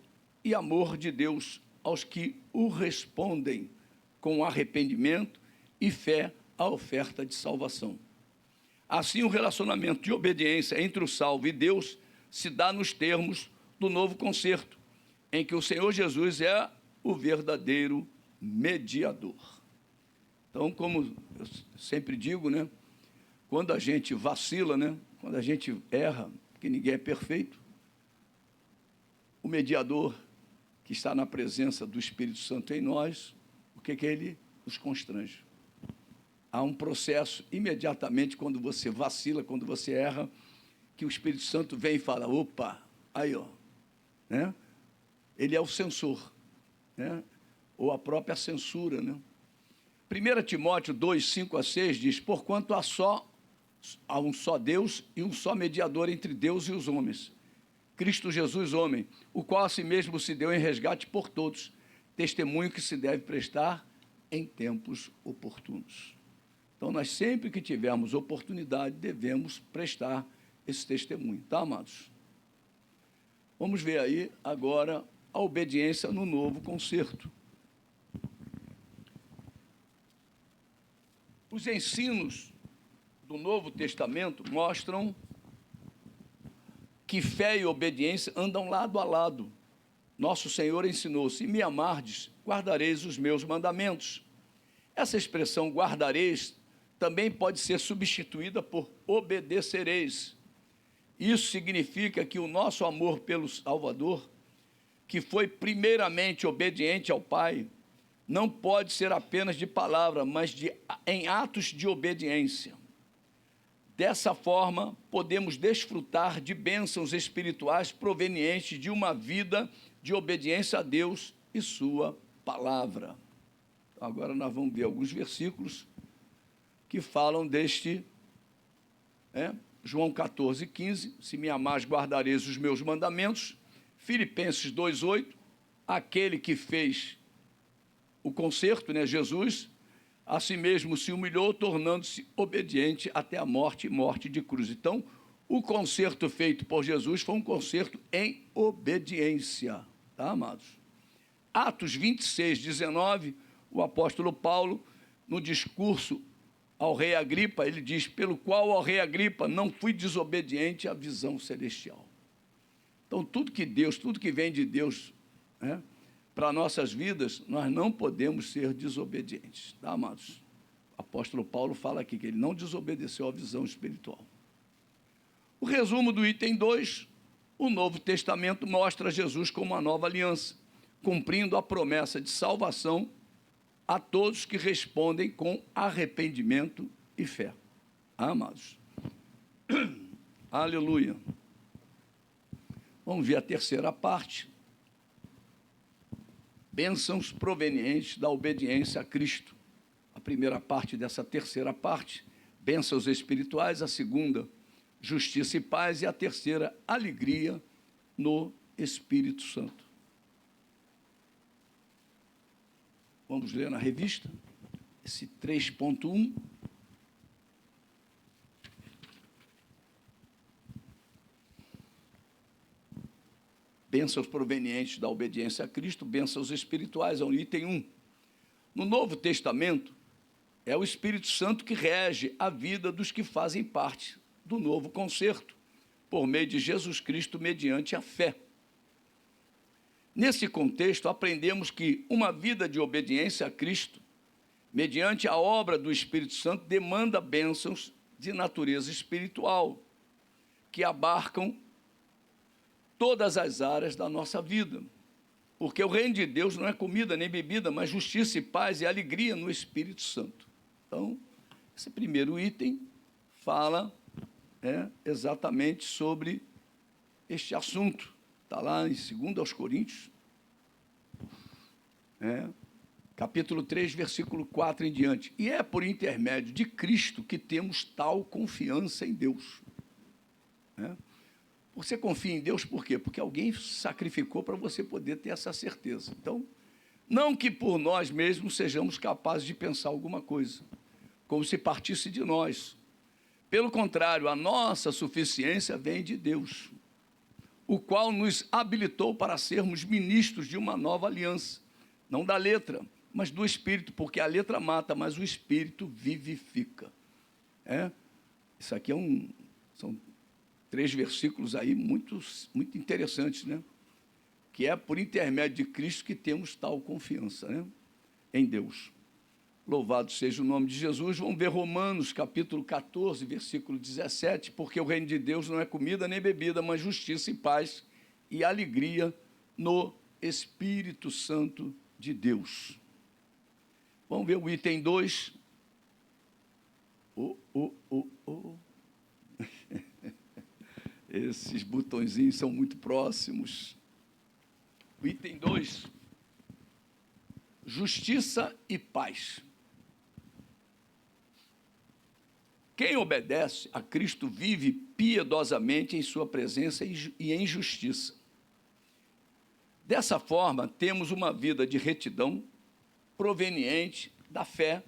e amor de Deus aos que o respondem com arrependimento e fé à oferta de salvação. Assim, o relacionamento de obediência entre o salvo e Deus se dá nos termos do novo concerto, em que o Senhor Jesus é o verdadeiro mediador. Então, como eu sempre digo, né, quando a gente vacila, né, quando a gente erra, porque ninguém é perfeito, o mediador que está na presença do Espírito Santo em nós, o que ele nos constrange? Há um processo, imediatamente, quando você vacila, quando você erra, que o Espírito Santo vem e fala, opa, aí, ó, né? Ele é o censor, né? Ou a própria censura, né? 1 Timóteo 2, 5 a 6 diz, porquanto há um só Deus e um só mediador entre Deus e os homens, Cristo Jesus, homem, o qual a si mesmo se deu em resgate por todos, testemunho que se deve prestar em tempos oportunos. Então, nós sempre que tivermos oportunidade, devemos prestar esse testemunho, tá, amados? Vamos ver aí agora a obediência no novo concerto. Os ensinos do Novo Testamento mostram que fé e obediência andam lado a lado. Nosso Senhor ensinou, se me amardes, guardareis os meus mandamentos. Essa expressão guardareis também pode ser substituída por obedecereis. Isso significa que o nosso amor pelo Salvador, que foi primeiramente obediente ao Pai, não pode ser apenas de palavra, mas em atos de obediência. Dessa forma, podemos desfrutar de bênçãos espirituais provenientes de uma vida de obediência a Deus e sua palavra. Agora nós vamos ver alguns versículos que falam deste, João 14, 15, se me amares, guardareis os meus mandamentos. Filipenses 2, 8, aquele que fez o concerto, Jesus, a si mesmo se humilhou, tornando-se obediente até a morte e morte de cruz. Então, o concerto feito por Jesus foi um concerto em obediência, tá, amados? Atos 26, 19, o apóstolo Paulo, no discurso ao rei Agripa, ele diz, pelo qual, ó rei Agripa, não fui desobediente à visão celestial. Então, tudo que vem de Deus, para nossas vidas, nós não podemos ser desobedientes, tá, amados? O apóstolo Paulo fala aqui que ele não desobedeceu à visão espiritual. O resumo do item 2, o Novo Testamento mostra Jesus como uma nova aliança, cumprindo a promessa de salvação a todos que respondem com arrependimento e fé. Amados. Aleluia. Vamos ver a terceira parte. Bênçãos provenientes da obediência a Cristo. A primeira parte dessa terceira parte, bênçãos espirituais. A segunda, justiça e paz. E a terceira, alegria no Espírito Santo. Vamos ler na revista, esse 3.1. Bênçãos provenientes da obediência a Cristo, bênçãos espirituais, é o item 1. No Novo Testamento, é o Espírito Santo que rege a vida dos que fazem parte do novo concerto, por meio de Jesus Cristo, mediante a fé. Nesse contexto, aprendemos que uma vida de obediência a Cristo, mediante a obra do Espírito Santo, demanda bênçãos de natureza espiritual, que abarcam todas as áreas da nossa vida. Porque o reino de Deus não é comida nem bebida, mas justiça e paz e alegria no Espírito Santo. Então, esse primeiro item fala exatamente sobre este assunto. Está lá em 2 Coríntios, capítulo 3, versículo 4 em diante. E é por intermédio de Cristo que temos tal confiança em Deus. Você confia em Deus por quê? Porque alguém sacrificou para você poder ter essa certeza. Então, não que por nós mesmos sejamos capazes de pensar alguma coisa, como se partisse de nós. Pelo contrário, a nossa suficiência vem de Deus, o qual nos habilitou para sermos ministros de uma nova aliança, não da letra, mas do Espírito, porque a letra mata, mas o Espírito vivifica. Isso aqui são 3 versículos aí muito interessantes, que é por intermédio de Cristo que temos tal confiança, em Deus. Louvado seja o nome de Jesus. Vamos ver Romanos, capítulo 14, versículo 17, porque o reino de Deus não é comida nem bebida, mas justiça e paz e alegria no Espírito Santo de Deus. Vamos ver o item 2. Esses botõezinhos são muito próximos. O item 2, justiça e paz. Quem obedece a Cristo vive piedosamente em sua presença e em justiça. Dessa forma, temos uma vida de retidão proveniente da fé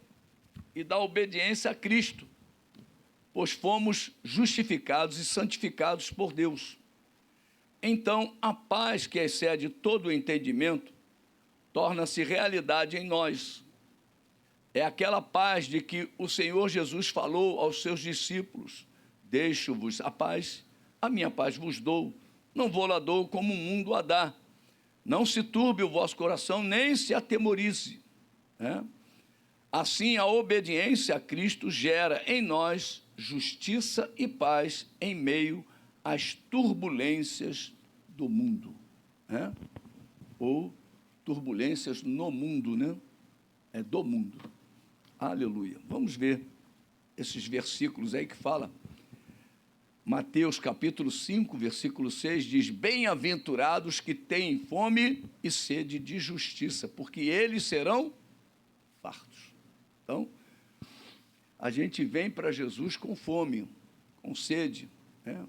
e da obediência a Cristo, pois fomos justificados e santificados por Deus. Então, a paz que excede todo o entendimento torna-se realidade em nós. É aquela paz de que o Senhor Jesus falou aos seus discípulos: deixo-vos a paz, a minha paz vos dou, não vou lá dou como o mundo a dá. Não se turbe o vosso coração, nem se atemorize. Assim, a obediência a Cristo gera em nós justiça e paz em meio às turbulências do mundo. Ou turbulências no mundo, né? É do mundo. Aleluia. Vamos ver esses versículos aí que fala. Mateus capítulo 5, versículo 6 diz: bem-aventurados que têm fome e sede de justiça, porque eles serão fartos. Então, a gente vem para Jesus com fome, com sede, né?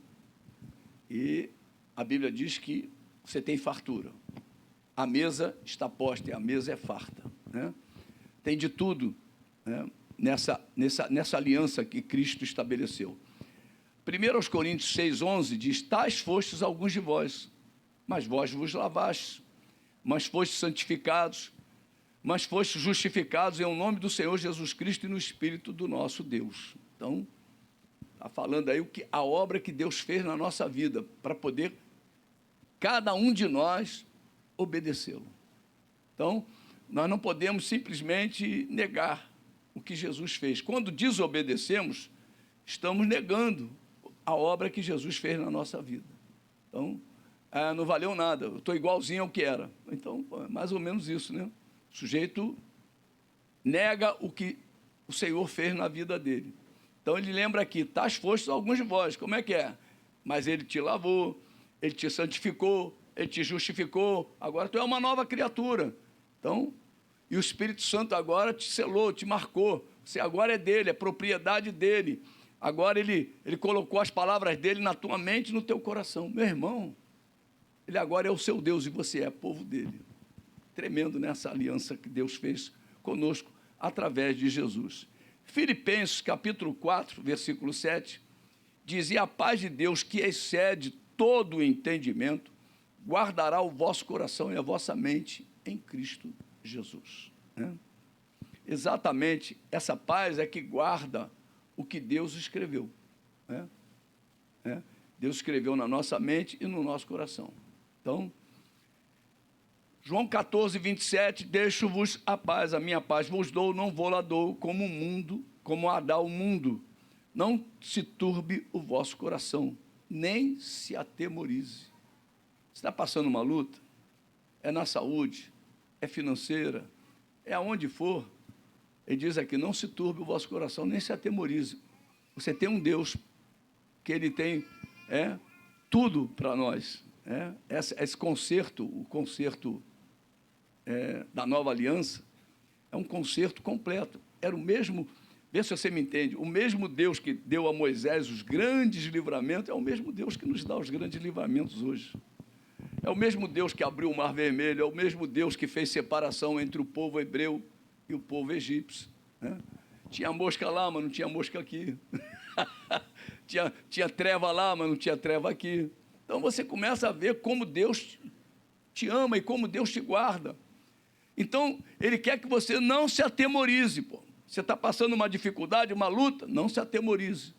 E a Bíblia diz que você tem fartura. A mesa está posta e a mesa é farta, né? Tem de tudo, né, nessa aliança que Cristo estabeleceu. 1 Coríntios 6,11 diz: tais fostes alguns de vós, mas vós vos lavastes, mas fostes santificados, mas fostes justificados em o nome do Senhor Jesus Cristo e no Espírito do nosso Deus. Então, está falando aí a obra que Deus fez na nossa vida, para poder cada um de nós obedecê-lo. Então, nós não podemos simplesmente negar o que Jesus fez. Quando desobedecemos, estamos negando a obra que Jesus fez na nossa vida. Então, não valeu nada, eu estou igualzinho ao que era. Então, é mais ou menos isso, né? O sujeito nega o que o Senhor fez na vida dele. Então, ele lembra aqui: tais fostes alguns de vós. Como é que é? Mas ele te lavou, ele te santificou, ele te justificou, agora tu é uma nova criatura. Então, e o Espírito Santo agora te selou, te marcou. Você agora é dele, é propriedade dele. Agora ele colocou as palavras dele na tua mente e no teu coração. Meu irmão, ele agora é o seu Deus e você é povo dele. Tremendo nessa aliança que Deus fez conosco através de Jesus. Filipenses, capítulo 4, versículo 7, diz: e a paz de Deus, que excede todo o entendimento, guardará o vosso coração e a vossa mente em Cristo Jesus. Exatamente essa paz é que guarda o que Deus escreveu. Deus escreveu na nossa mente e no nosso coração. Então, João 14, 27, deixo-vos a paz, a minha paz vos dou, não vou lá dou como o mundo, como a dá o mundo. Não se turbe o vosso coração, nem se atemorize. Você está passando uma luta? É na saúde, é financeira, é aonde for. Ele diz aqui: não se turbe o vosso coração, nem se atemorize. Você tem um Deus que ele tem tudo para nós. Esse concerto, o concerto da nova aliança, é um concerto completo. Era o mesmo, vê se você me entende, o mesmo Deus que deu a Moisés os grandes livramentos, é o mesmo Deus que nos dá os grandes livramentos hoje. É o mesmo Deus que abriu o Mar Vermelho, é o mesmo Deus que fez separação entre o povo hebreu e o povo egípcio. Tinha mosca lá, mas não tinha mosca aqui. tinha treva lá, mas não tinha treva aqui. Então você começa a ver como Deus te ama e como Deus te guarda. Então, ele quer que você não se atemorize. Você está passando uma dificuldade, uma luta, não se atemorize.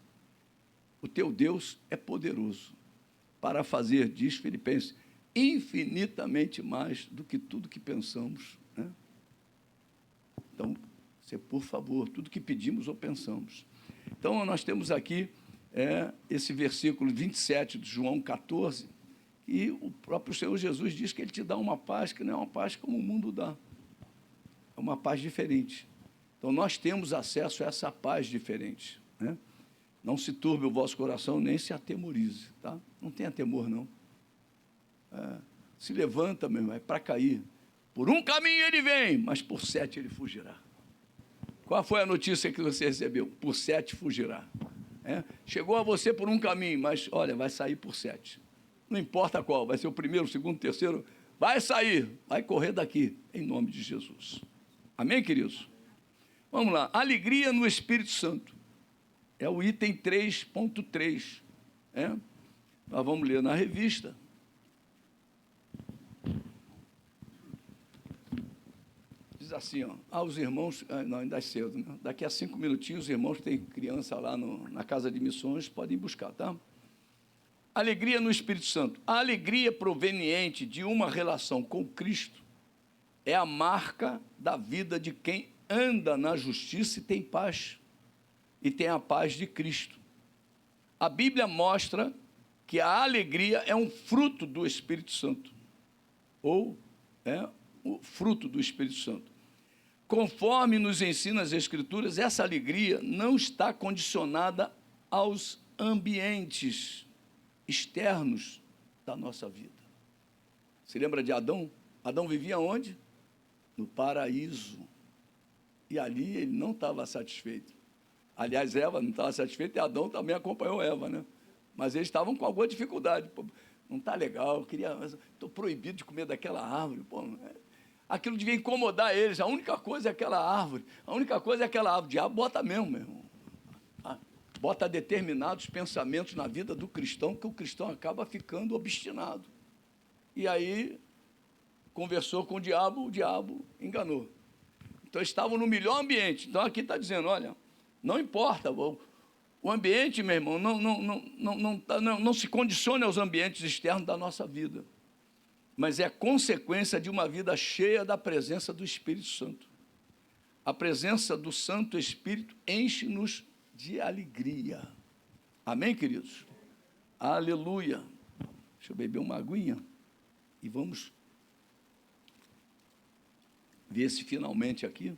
O teu Deus é poderoso para fazer, diz Filipenses, infinitamente mais do que tudo que pensamos. Então, Você, por favor, tudo que pedimos ou pensamos. Então, nós temos aqui esse versículo 27 de João 14, e o próprio Senhor Jesus diz que Ele te dá uma paz que não é uma paz como o mundo dá. É uma paz diferente. Então, nós temos acesso a essa paz diferente, né? Não se turbe o vosso coração, nem se atemorize, tá? Não tenha temor, não. Se levanta, meu irmão, é para cair. Por um caminho ele vem, mas por 7 ele fugirá. Qual foi a notícia que você recebeu? Por 7 fugirá. Chegou a você por um caminho, mas, olha, vai sair por 7. Não importa qual, vai ser o primeiro, o segundo, o terceiro, vai sair, vai correr daqui, em nome de Jesus. Amém, queridos? Vamos lá, alegria no Espírito Santo. É o item 3.3. Nós vamos ler na revista. Diz assim, os irmãos, não, ainda é cedo, né? Daqui a 5 minutinhos, os irmãos que têm criança lá na casa de missões podem buscar, tá? Alegria no Espírito Santo. A alegria proveniente de uma relação com Cristo é a marca da vida de quem anda na justiça e tem paz, e tem a paz de Cristo. A Bíblia mostra que a alegria é um fruto do Espírito Santo, ou o fruto do Espírito Santo. Conforme nos ensina as Escrituras, essa alegria não está condicionada aos ambientes externos da nossa vida. Se lembra de Adão? Adão vivia onde? No paraíso. E ali ele não estava satisfeito. Aliás, Eva não estava satisfeita e Adão também acompanhou Eva, né? Mas eles estavam com alguma dificuldade. Pô, não está legal, estou proibido de comer daquela árvore. Pô, aquilo devia incomodar eles. A única coisa é aquela árvore. A única coisa é aquela árvore. O diabo bota mesmo, meu irmão. Bota determinados pensamentos na vida do cristão, que o cristão acaba ficando obstinado. E aí, conversou com o diabo enganou. Então, estavam no melhor ambiente. Então, aqui está dizendo, olha, não importa, o ambiente, meu irmão, não se condicione aos ambientes externos da nossa vida, mas é consequência de uma vida cheia da presença do Espírito Santo. A presença do Santo Espírito enche-nos de alegria. Amém, queridos? Aleluia. Deixa eu beber uma aguinha e vamos ver se finalmente aqui.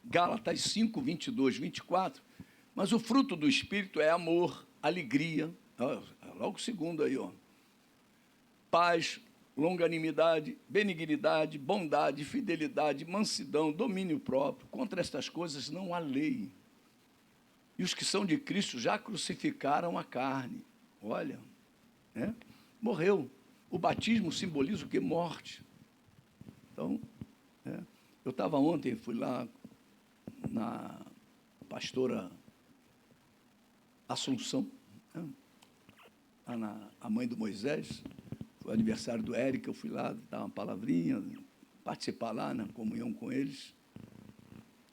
Gálatas 5, 22, 24. Mas o fruto do Espírito é amor, alegria. Logo o segundo aí, paz, longanimidade, benignidade, bondade, fidelidade, mansidão, domínio próprio. Contra estas coisas não há lei. E os que são de Cristo já crucificaram a carne. Olha, morreu. O batismo simboliza o quê? Morte. Então, eu estava ontem, fui lá na pastora Assunção, a mãe do Moisés. Foi o aniversário do Érica, eu fui lá dar uma palavrinha, participar lá na comunhão com eles.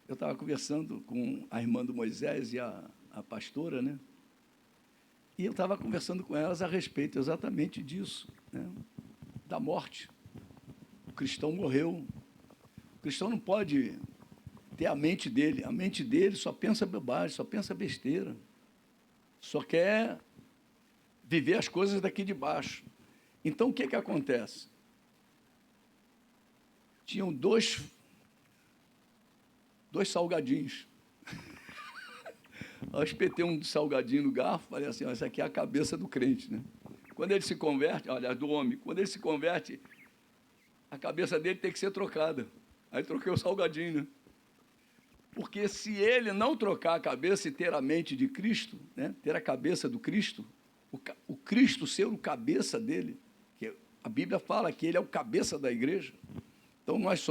Eu estava conversando com a irmã do Moisés e a pastora, né? E eu estava conversando com elas a respeito exatamente disso, da morte. O cristão morreu. O cristão não pode ter a mente dele só pensa bobagem, só pensa besteira, só quer viver as coisas daqui de baixo. Então, o que acontece? Tinham dois salgadinhos. Eu espetei um salgadinho no garfo, falei assim, essa aqui é a cabeça do crente, né? Quando ele se converte, olha, do homem, quando ele se converte, a cabeça dele tem que ser trocada. Aí troquei o salgadinho, né? Porque se ele não trocar a cabeça e ter a mente de Cristo, ter a cabeça do Cristo, o Cristo ser o cabeça dele, que a Bíblia fala que ele é o cabeça da igreja. Então, nós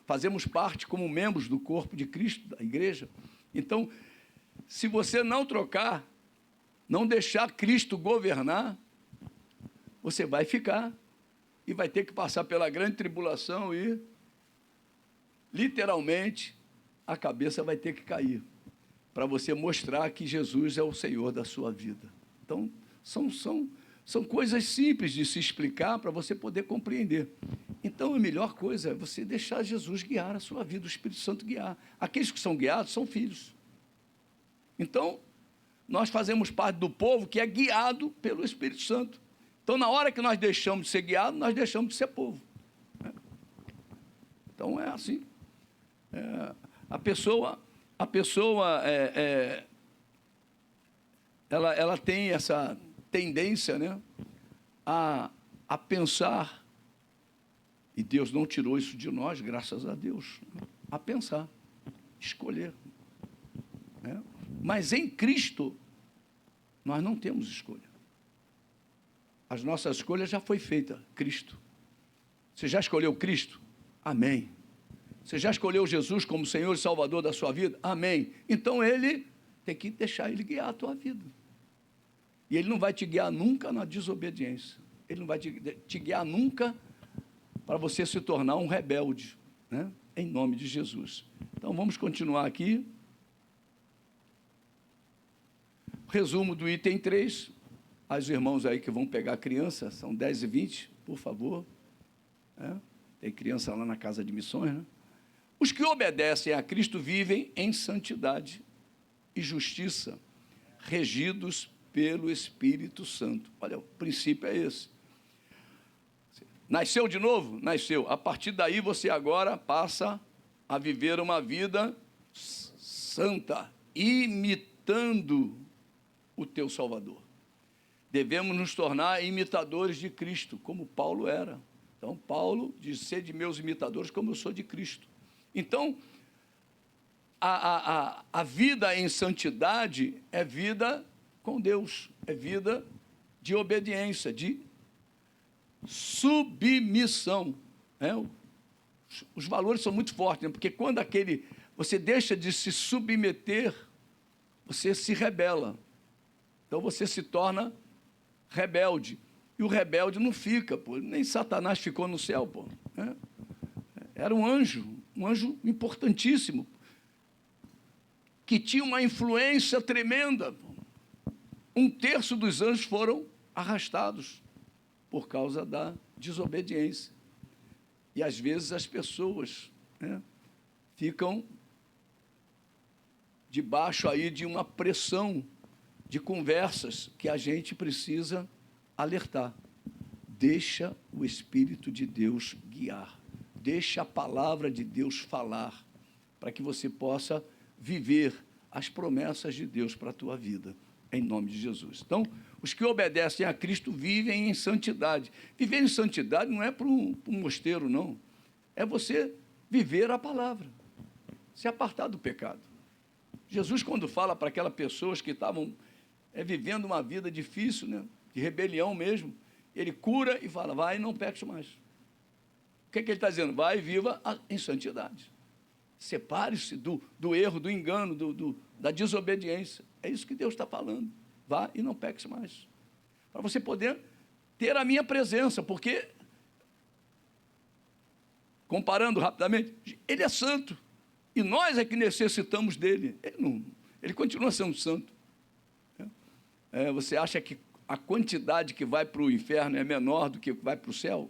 fazemos parte como membros do corpo de Cristo, da igreja. Então, se você não trocar, não deixar Cristo governar, você vai ficar e vai ter que passar pela grande tribulação e, literalmente, a cabeça vai ter que cair, para você mostrar que Jesus é o Senhor da sua vida. Então, são coisas simples de se explicar para você poder compreender. Então, a melhor coisa é você deixar Jesus guiar a sua vida, o Espírito Santo guiar. Aqueles que são guiados são filhos. Então, nós fazemos parte do povo que é guiado pelo Espírito Santo. Então, na hora que nós deixamos de ser guiados, nós deixamos de ser povo. Então, é assim. A pessoa ela tem essa tendência, né, a pensar, e Deus não tirou isso de nós, graças a Deus, a pensar, escolher. Né? Mas em Cristo, nós não temos escolha. As nossas escolhas já foi feita, Cristo. Você já escolheu Cristo? Amém. Você já escolheu Jesus como Senhor e Salvador da sua vida? Amém. Então, Ele tem que deixar Ele guiar a tua vida. E Ele não vai te guiar nunca na desobediência. Ele não vai te guiar nunca para você se tornar um rebelde, né? Em nome de Jesus. Então, vamos continuar aqui. Resumo do item 3. As irmãos aí que vão pegar a criança, são 10h20, por favor. Tem criança lá na casa de missões, né? Os que obedecem a Cristo vivem em santidade e justiça, regidos pelo Espírito Santo. Olha, o princípio é esse. Nasceu de novo? Nasceu. A partir daí, você agora passa a viver uma vida santa, imitando o teu Salvador. Devemos nos tornar imitadores de Cristo, como Paulo era. Então, Paulo diz, sede meus imitadores, como eu sou de Cristo. Então, a vida em santidade é vida com Deus, é vida de obediência, de submissão. Né? Os valores são muito fortes, né? Porque quando você deixa de se submeter, você se rebela. Então, você se torna rebelde. E o rebelde não fica, pô. Nem Satanás ficou no céu, pô. Né? Era um anjo importantíssimo, que tinha uma influência tremenda. 1/3 dos anjos foram arrastados por causa da desobediência. E, às vezes, as pessoas, né, ficam debaixo aí de uma pressão de conversas que a gente precisa alertar. Deixa o Espírito de Deus guiar. Deixa a palavra de Deus falar, para que você possa viver as promessas de Deus para a tua vida, em nome de Jesus. Então, os que obedecem a Cristo vivem em santidade. Viver em santidade não é para um mosteiro, não. É você viver a palavra, se apartar do pecado. Jesus, quando fala para aquelas pessoas que estavam vivendo uma vida difícil, né, de rebelião mesmo, ele cura e fala, vai e não peques mais. O que ele está dizendo? Vai e viva em santidade. Separe-se do erro, do engano, da desobediência. É isso que Deus está falando. Vá e não peques mais. Para você poder ter a minha presença, porque, comparando rapidamente, Ele é santo. E nós é que necessitamos dele. Ele continua sendo santo. Você acha que a quantidade que vai para o inferno é menor do que vai para o céu?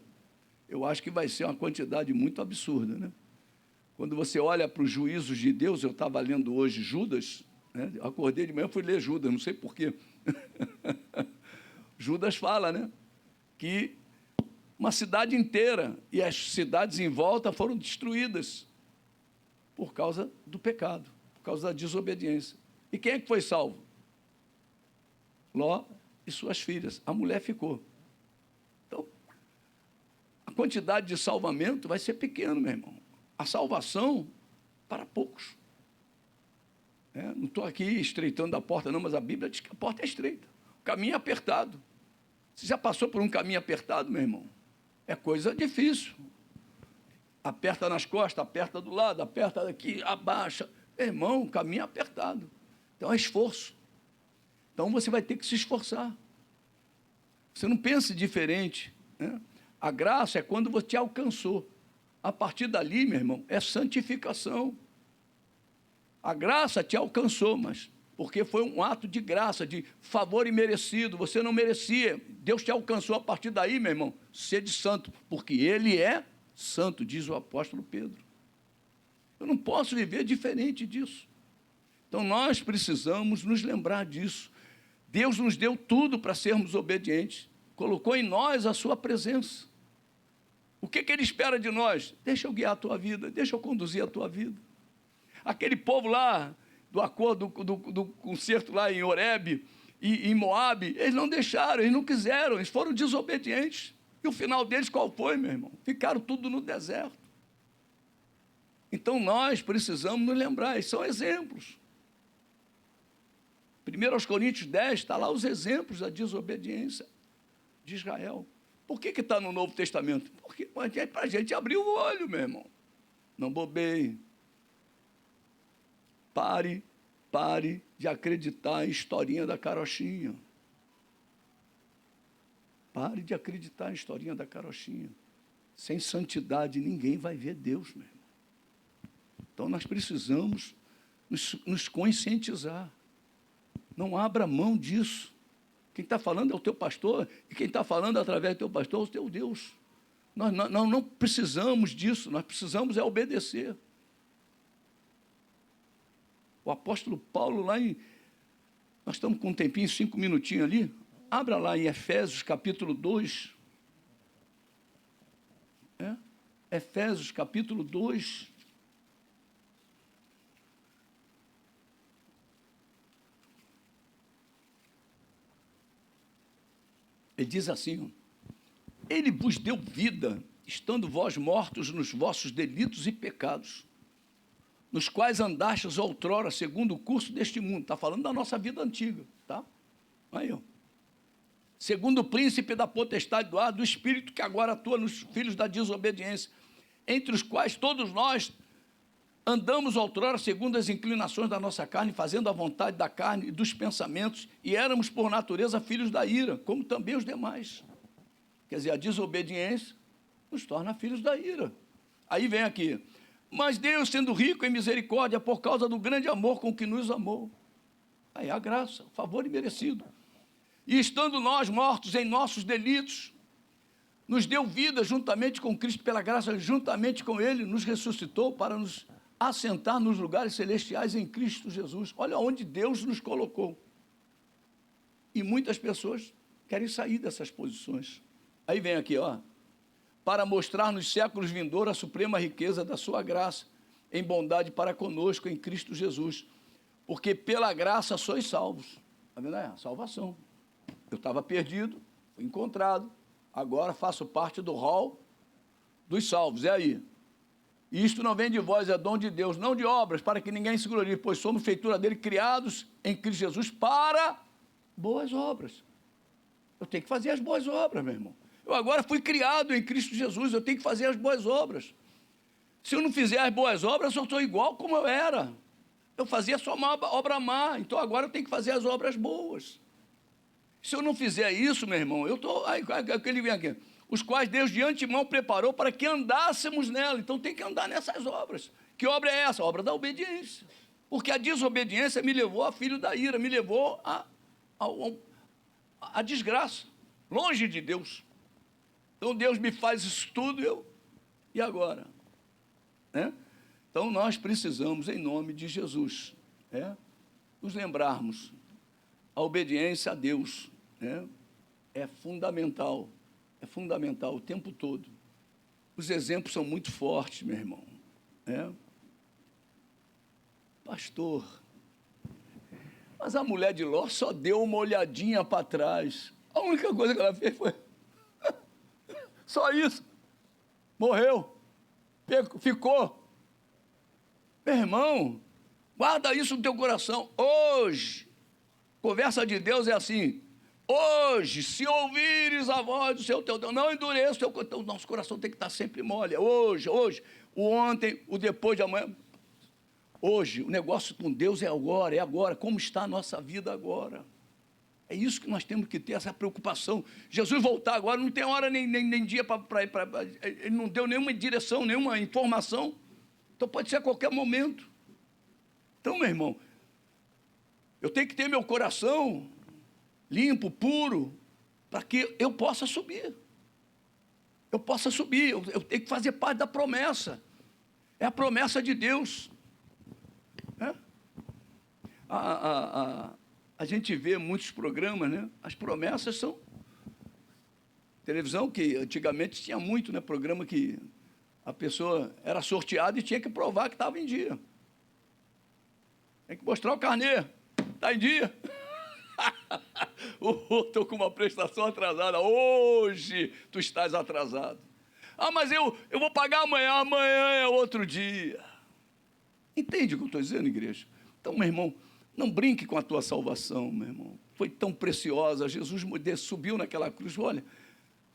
Eu acho que vai ser uma quantidade muito absurda, né? Quando você olha para os juízos de Deus, eu estava lendo hoje Judas, né? Acordei de manhã e fui ler Judas, não sei porquê. Judas fala, né, que uma cidade inteira e as cidades em volta foram destruídas por causa do pecado, por causa da desobediência. E quem é que foi salvo? Ló e suas filhas. A mulher ficou. Então, a quantidade de salvamento vai ser pequena, meu irmão. A salvação para poucos. Não estou aqui estreitando a porta, não, mas a Bíblia diz que a porta é estreita. O caminho é apertado. Você já passou por um caminho apertado, meu irmão? É coisa difícil. Aperta nas costas, aperta do lado, aperta daqui, abaixa. Meu irmão, o caminho é apertado. Então, é esforço. Então, você vai ter que se esforçar. Você não pense diferente, né? A graça é quando você alcançou. A partir dali, meu irmão, é santificação. A graça te alcançou, mas porque foi um ato de graça, de favor imerecido, você não merecia. Deus te alcançou a partir daí, meu irmão, sede santo, porque Ele é santo, diz o apóstolo Pedro. Eu não posso viver diferente disso. Então, nós precisamos nos lembrar disso. Deus nos deu tudo para sermos obedientes. Colocou em nós a sua presença. O que Ele espera de nós? Deixa eu guiar a tua vida, deixa eu conduzir a tua vida. Aquele povo lá, do acordo do concerto lá em Horebe e em Moabe, eles não deixaram, eles não quiseram, eles foram desobedientes. E o final deles qual foi, meu irmão? Ficaram tudo no deserto. Então, nós precisamos nos lembrar, esses são exemplos. 1 Coríntios 10, está lá os exemplos da desobediência de Israel. Por que está no Novo Testamento? Porque é para a gente abrir o olho, meu irmão. Não bobeie. Pare de acreditar em historinha da carochinha. Pare de acreditar em historinha da carochinha. Sem santidade, ninguém vai ver Deus, meu irmão. Então, nós precisamos nos conscientizar. Não abra mão disso. Quem está falando é o teu pastor, e quem está falando através do teu pastor é o teu Deus. Nós não precisamos disso, nós precisamos é obedecer. O apóstolo Paulo, nós estamos com um tempinho, 5 minutinhos ali, abra lá em Efésios capítulo 2. Efésios capítulo 2. Ele diz assim: Ele vos deu vida, estando vós mortos nos vossos delitos e pecados, nos quais andastes outrora, segundo o curso deste mundo. Está falando da nossa vida antiga, tá? Aí, ó. Segundo o príncipe da potestade do ar, do espírito que agora atua nos filhos da desobediência, entre os quais todos nós andamos outrora segundo as inclinações da nossa carne, fazendo a vontade da carne e dos pensamentos, e éramos por natureza filhos da ira, como também os demais. Quer dizer, a desobediência nos torna filhos da ira. Aí vem aqui: mas Deus, sendo rico em misericórdia, por causa do grande amor com que nos amou. Aí a graça, o favor imerecido. E estando nós mortos em nossos delitos, nos deu vida juntamente com Cristo, pela graça, juntamente com Ele, nos ressuscitou para nos assentar nos lugares celestiais em Cristo Jesus. Olha onde Deus nos colocou. E muitas pessoas querem sair dessas posições. Aí vem aqui, ó: para mostrar nos séculos vindouros a suprema riqueza da sua graça, em bondade para conosco em Cristo Jesus. Porque pela graça sois salvos. Está vendo aí? A salvação. Eu estava perdido, fui encontrado, agora faço parte do rol dos salvos. É aí. E isto não vem de vós, é dom de Deus, não de obras, para que ninguém se glorie, pois somos feitura dele, criados em Cristo Jesus para boas obras. Eu tenho que fazer as boas obras, meu irmão. Eu agora fui criado em Cristo Jesus, eu tenho que fazer as boas obras. Se eu não fizer as boas obras, eu sou igual como eu era. Eu fazia só uma obra má, então agora eu tenho que fazer as obras boas. Se eu não fizer isso, meu irmão, eu estou... Ele vem aqui: os quais Deus de antemão preparou para que andássemos nela. Então tem que andar nessas obras. Que obra é essa? A obra da obediência. Porque a desobediência me levou a filho da ira, me levou a desgraça, longe de Deus. Então Deus me faz isso tudo, e agora? Então nós precisamos, em nome de Jesus, nos lembrarmos. A obediência a Deus é fundamental o tempo todo. Os exemplos são muito fortes, meu irmão. Pastor, mas a mulher de Ló só deu uma olhadinha para trás. A única coisa que ela fez foi só isso. Morreu. Ficou. Meu irmão, guarda isso no teu coração. Hoje, conversa de Deus é assim: hoje, se ouvires a voz do seu teu Deus, não endureça o teu coração. Nosso coração tem que estar sempre mole. Hoje, o ontem, o depois de amanhã. Hoje, o negócio com Deus é agora. Como está a nossa vida agora? É isso que nós temos que ter, essa preocupação. Jesus voltar agora, não tem hora nem dia para ir. Ele não deu nenhuma direção, nenhuma informação. Então pode ser a qualquer momento. Então, meu irmão, eu tenho que ter meu coração limpo, puro, para que eu possa subir. eu possa subir, eu tenho que fazer parte da promessa. É a promessa de Deus. É? A gente vê muitos programas, né? As promessas são... Televisão, que antigamente tinha muito, né? Programa que a pessoa era sorteada e tinha que provar que estava em dia. Tem que mostrar o carnê. Está em dia. Estou com uma prestação atrasada. Hoje tu estás atrasado. Ah, mas eu vou pagar amanhã. Amanhã é outro dia. Entende o que eu estou dizendo, igreja? Então, meu irmão, não brinque com a tua salvação, meu irmão. Foi tão preciosa. Jesus subiu naquela cruz, olha,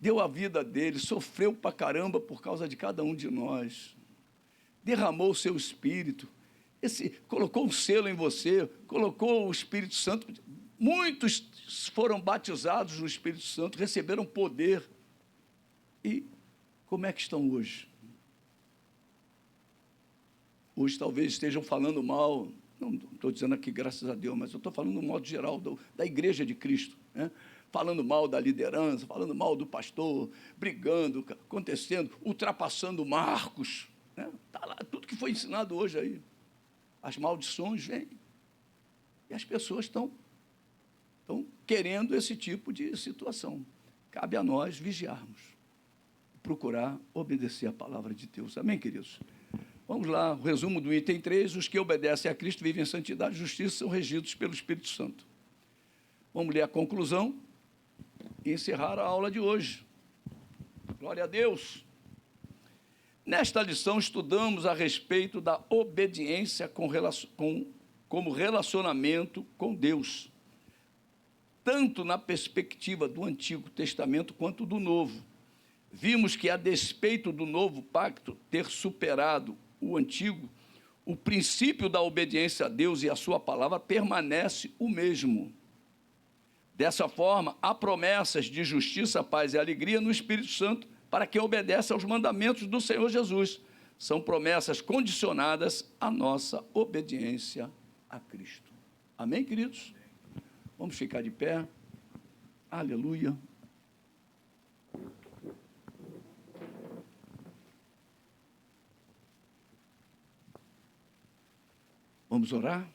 deu a vida dele, sofreu pra caramba por causa de cada um de nós. Derramou o seu Espírito. Colocou um selo em você, colocou o Espírito Santo. Muitos foram batizados no Espírito Santo, receberam poder. E como é que estão hoje? Hoje talvez estejam falando mal, não estou dizendo aqui graças a Deus, mas eu estou falando no modo geral da Igreja de Cristo, né? Falando mal da liderança, falando mal do pastor, brigando, acontecendo, ultrapassando marcos. Né? Tá lá, tudo que foi ensinado hoje aí. As maldições vêm. E as pessoas estão querendo esse tipo de situação. Cabe a nós vigiarmos, procurar obedecer a palavra de Deus. Amém, queridos? Vamos lá, o resumo do item 3, os que obedecem a Cristo vivem em santidade e justiça, são regidos pelo Espírito Santo. Vamos ler a conclusão e encerrar a aula de hoje. Glória a Deus! Nesta lição, estudamos a respeito da obediência como relacionamento com Deus, tanto na perspectiva do Antigo Testamento quanto do Novo. Vimos que, a despeito do novo pacto ter superado o antigo, o princípio da obediência a Deus e a sua palavra permanece o mesmo. Dessa forma, há promessas de justiça, paz e alegria no Espírito Santo para quem obedece aos mandamentos do Senhor Jesus. São promessas condicionadas à nossa obediência a Cristo. Amém, queridos? Vamos ficar de pé. Aleluia. Vamos orar?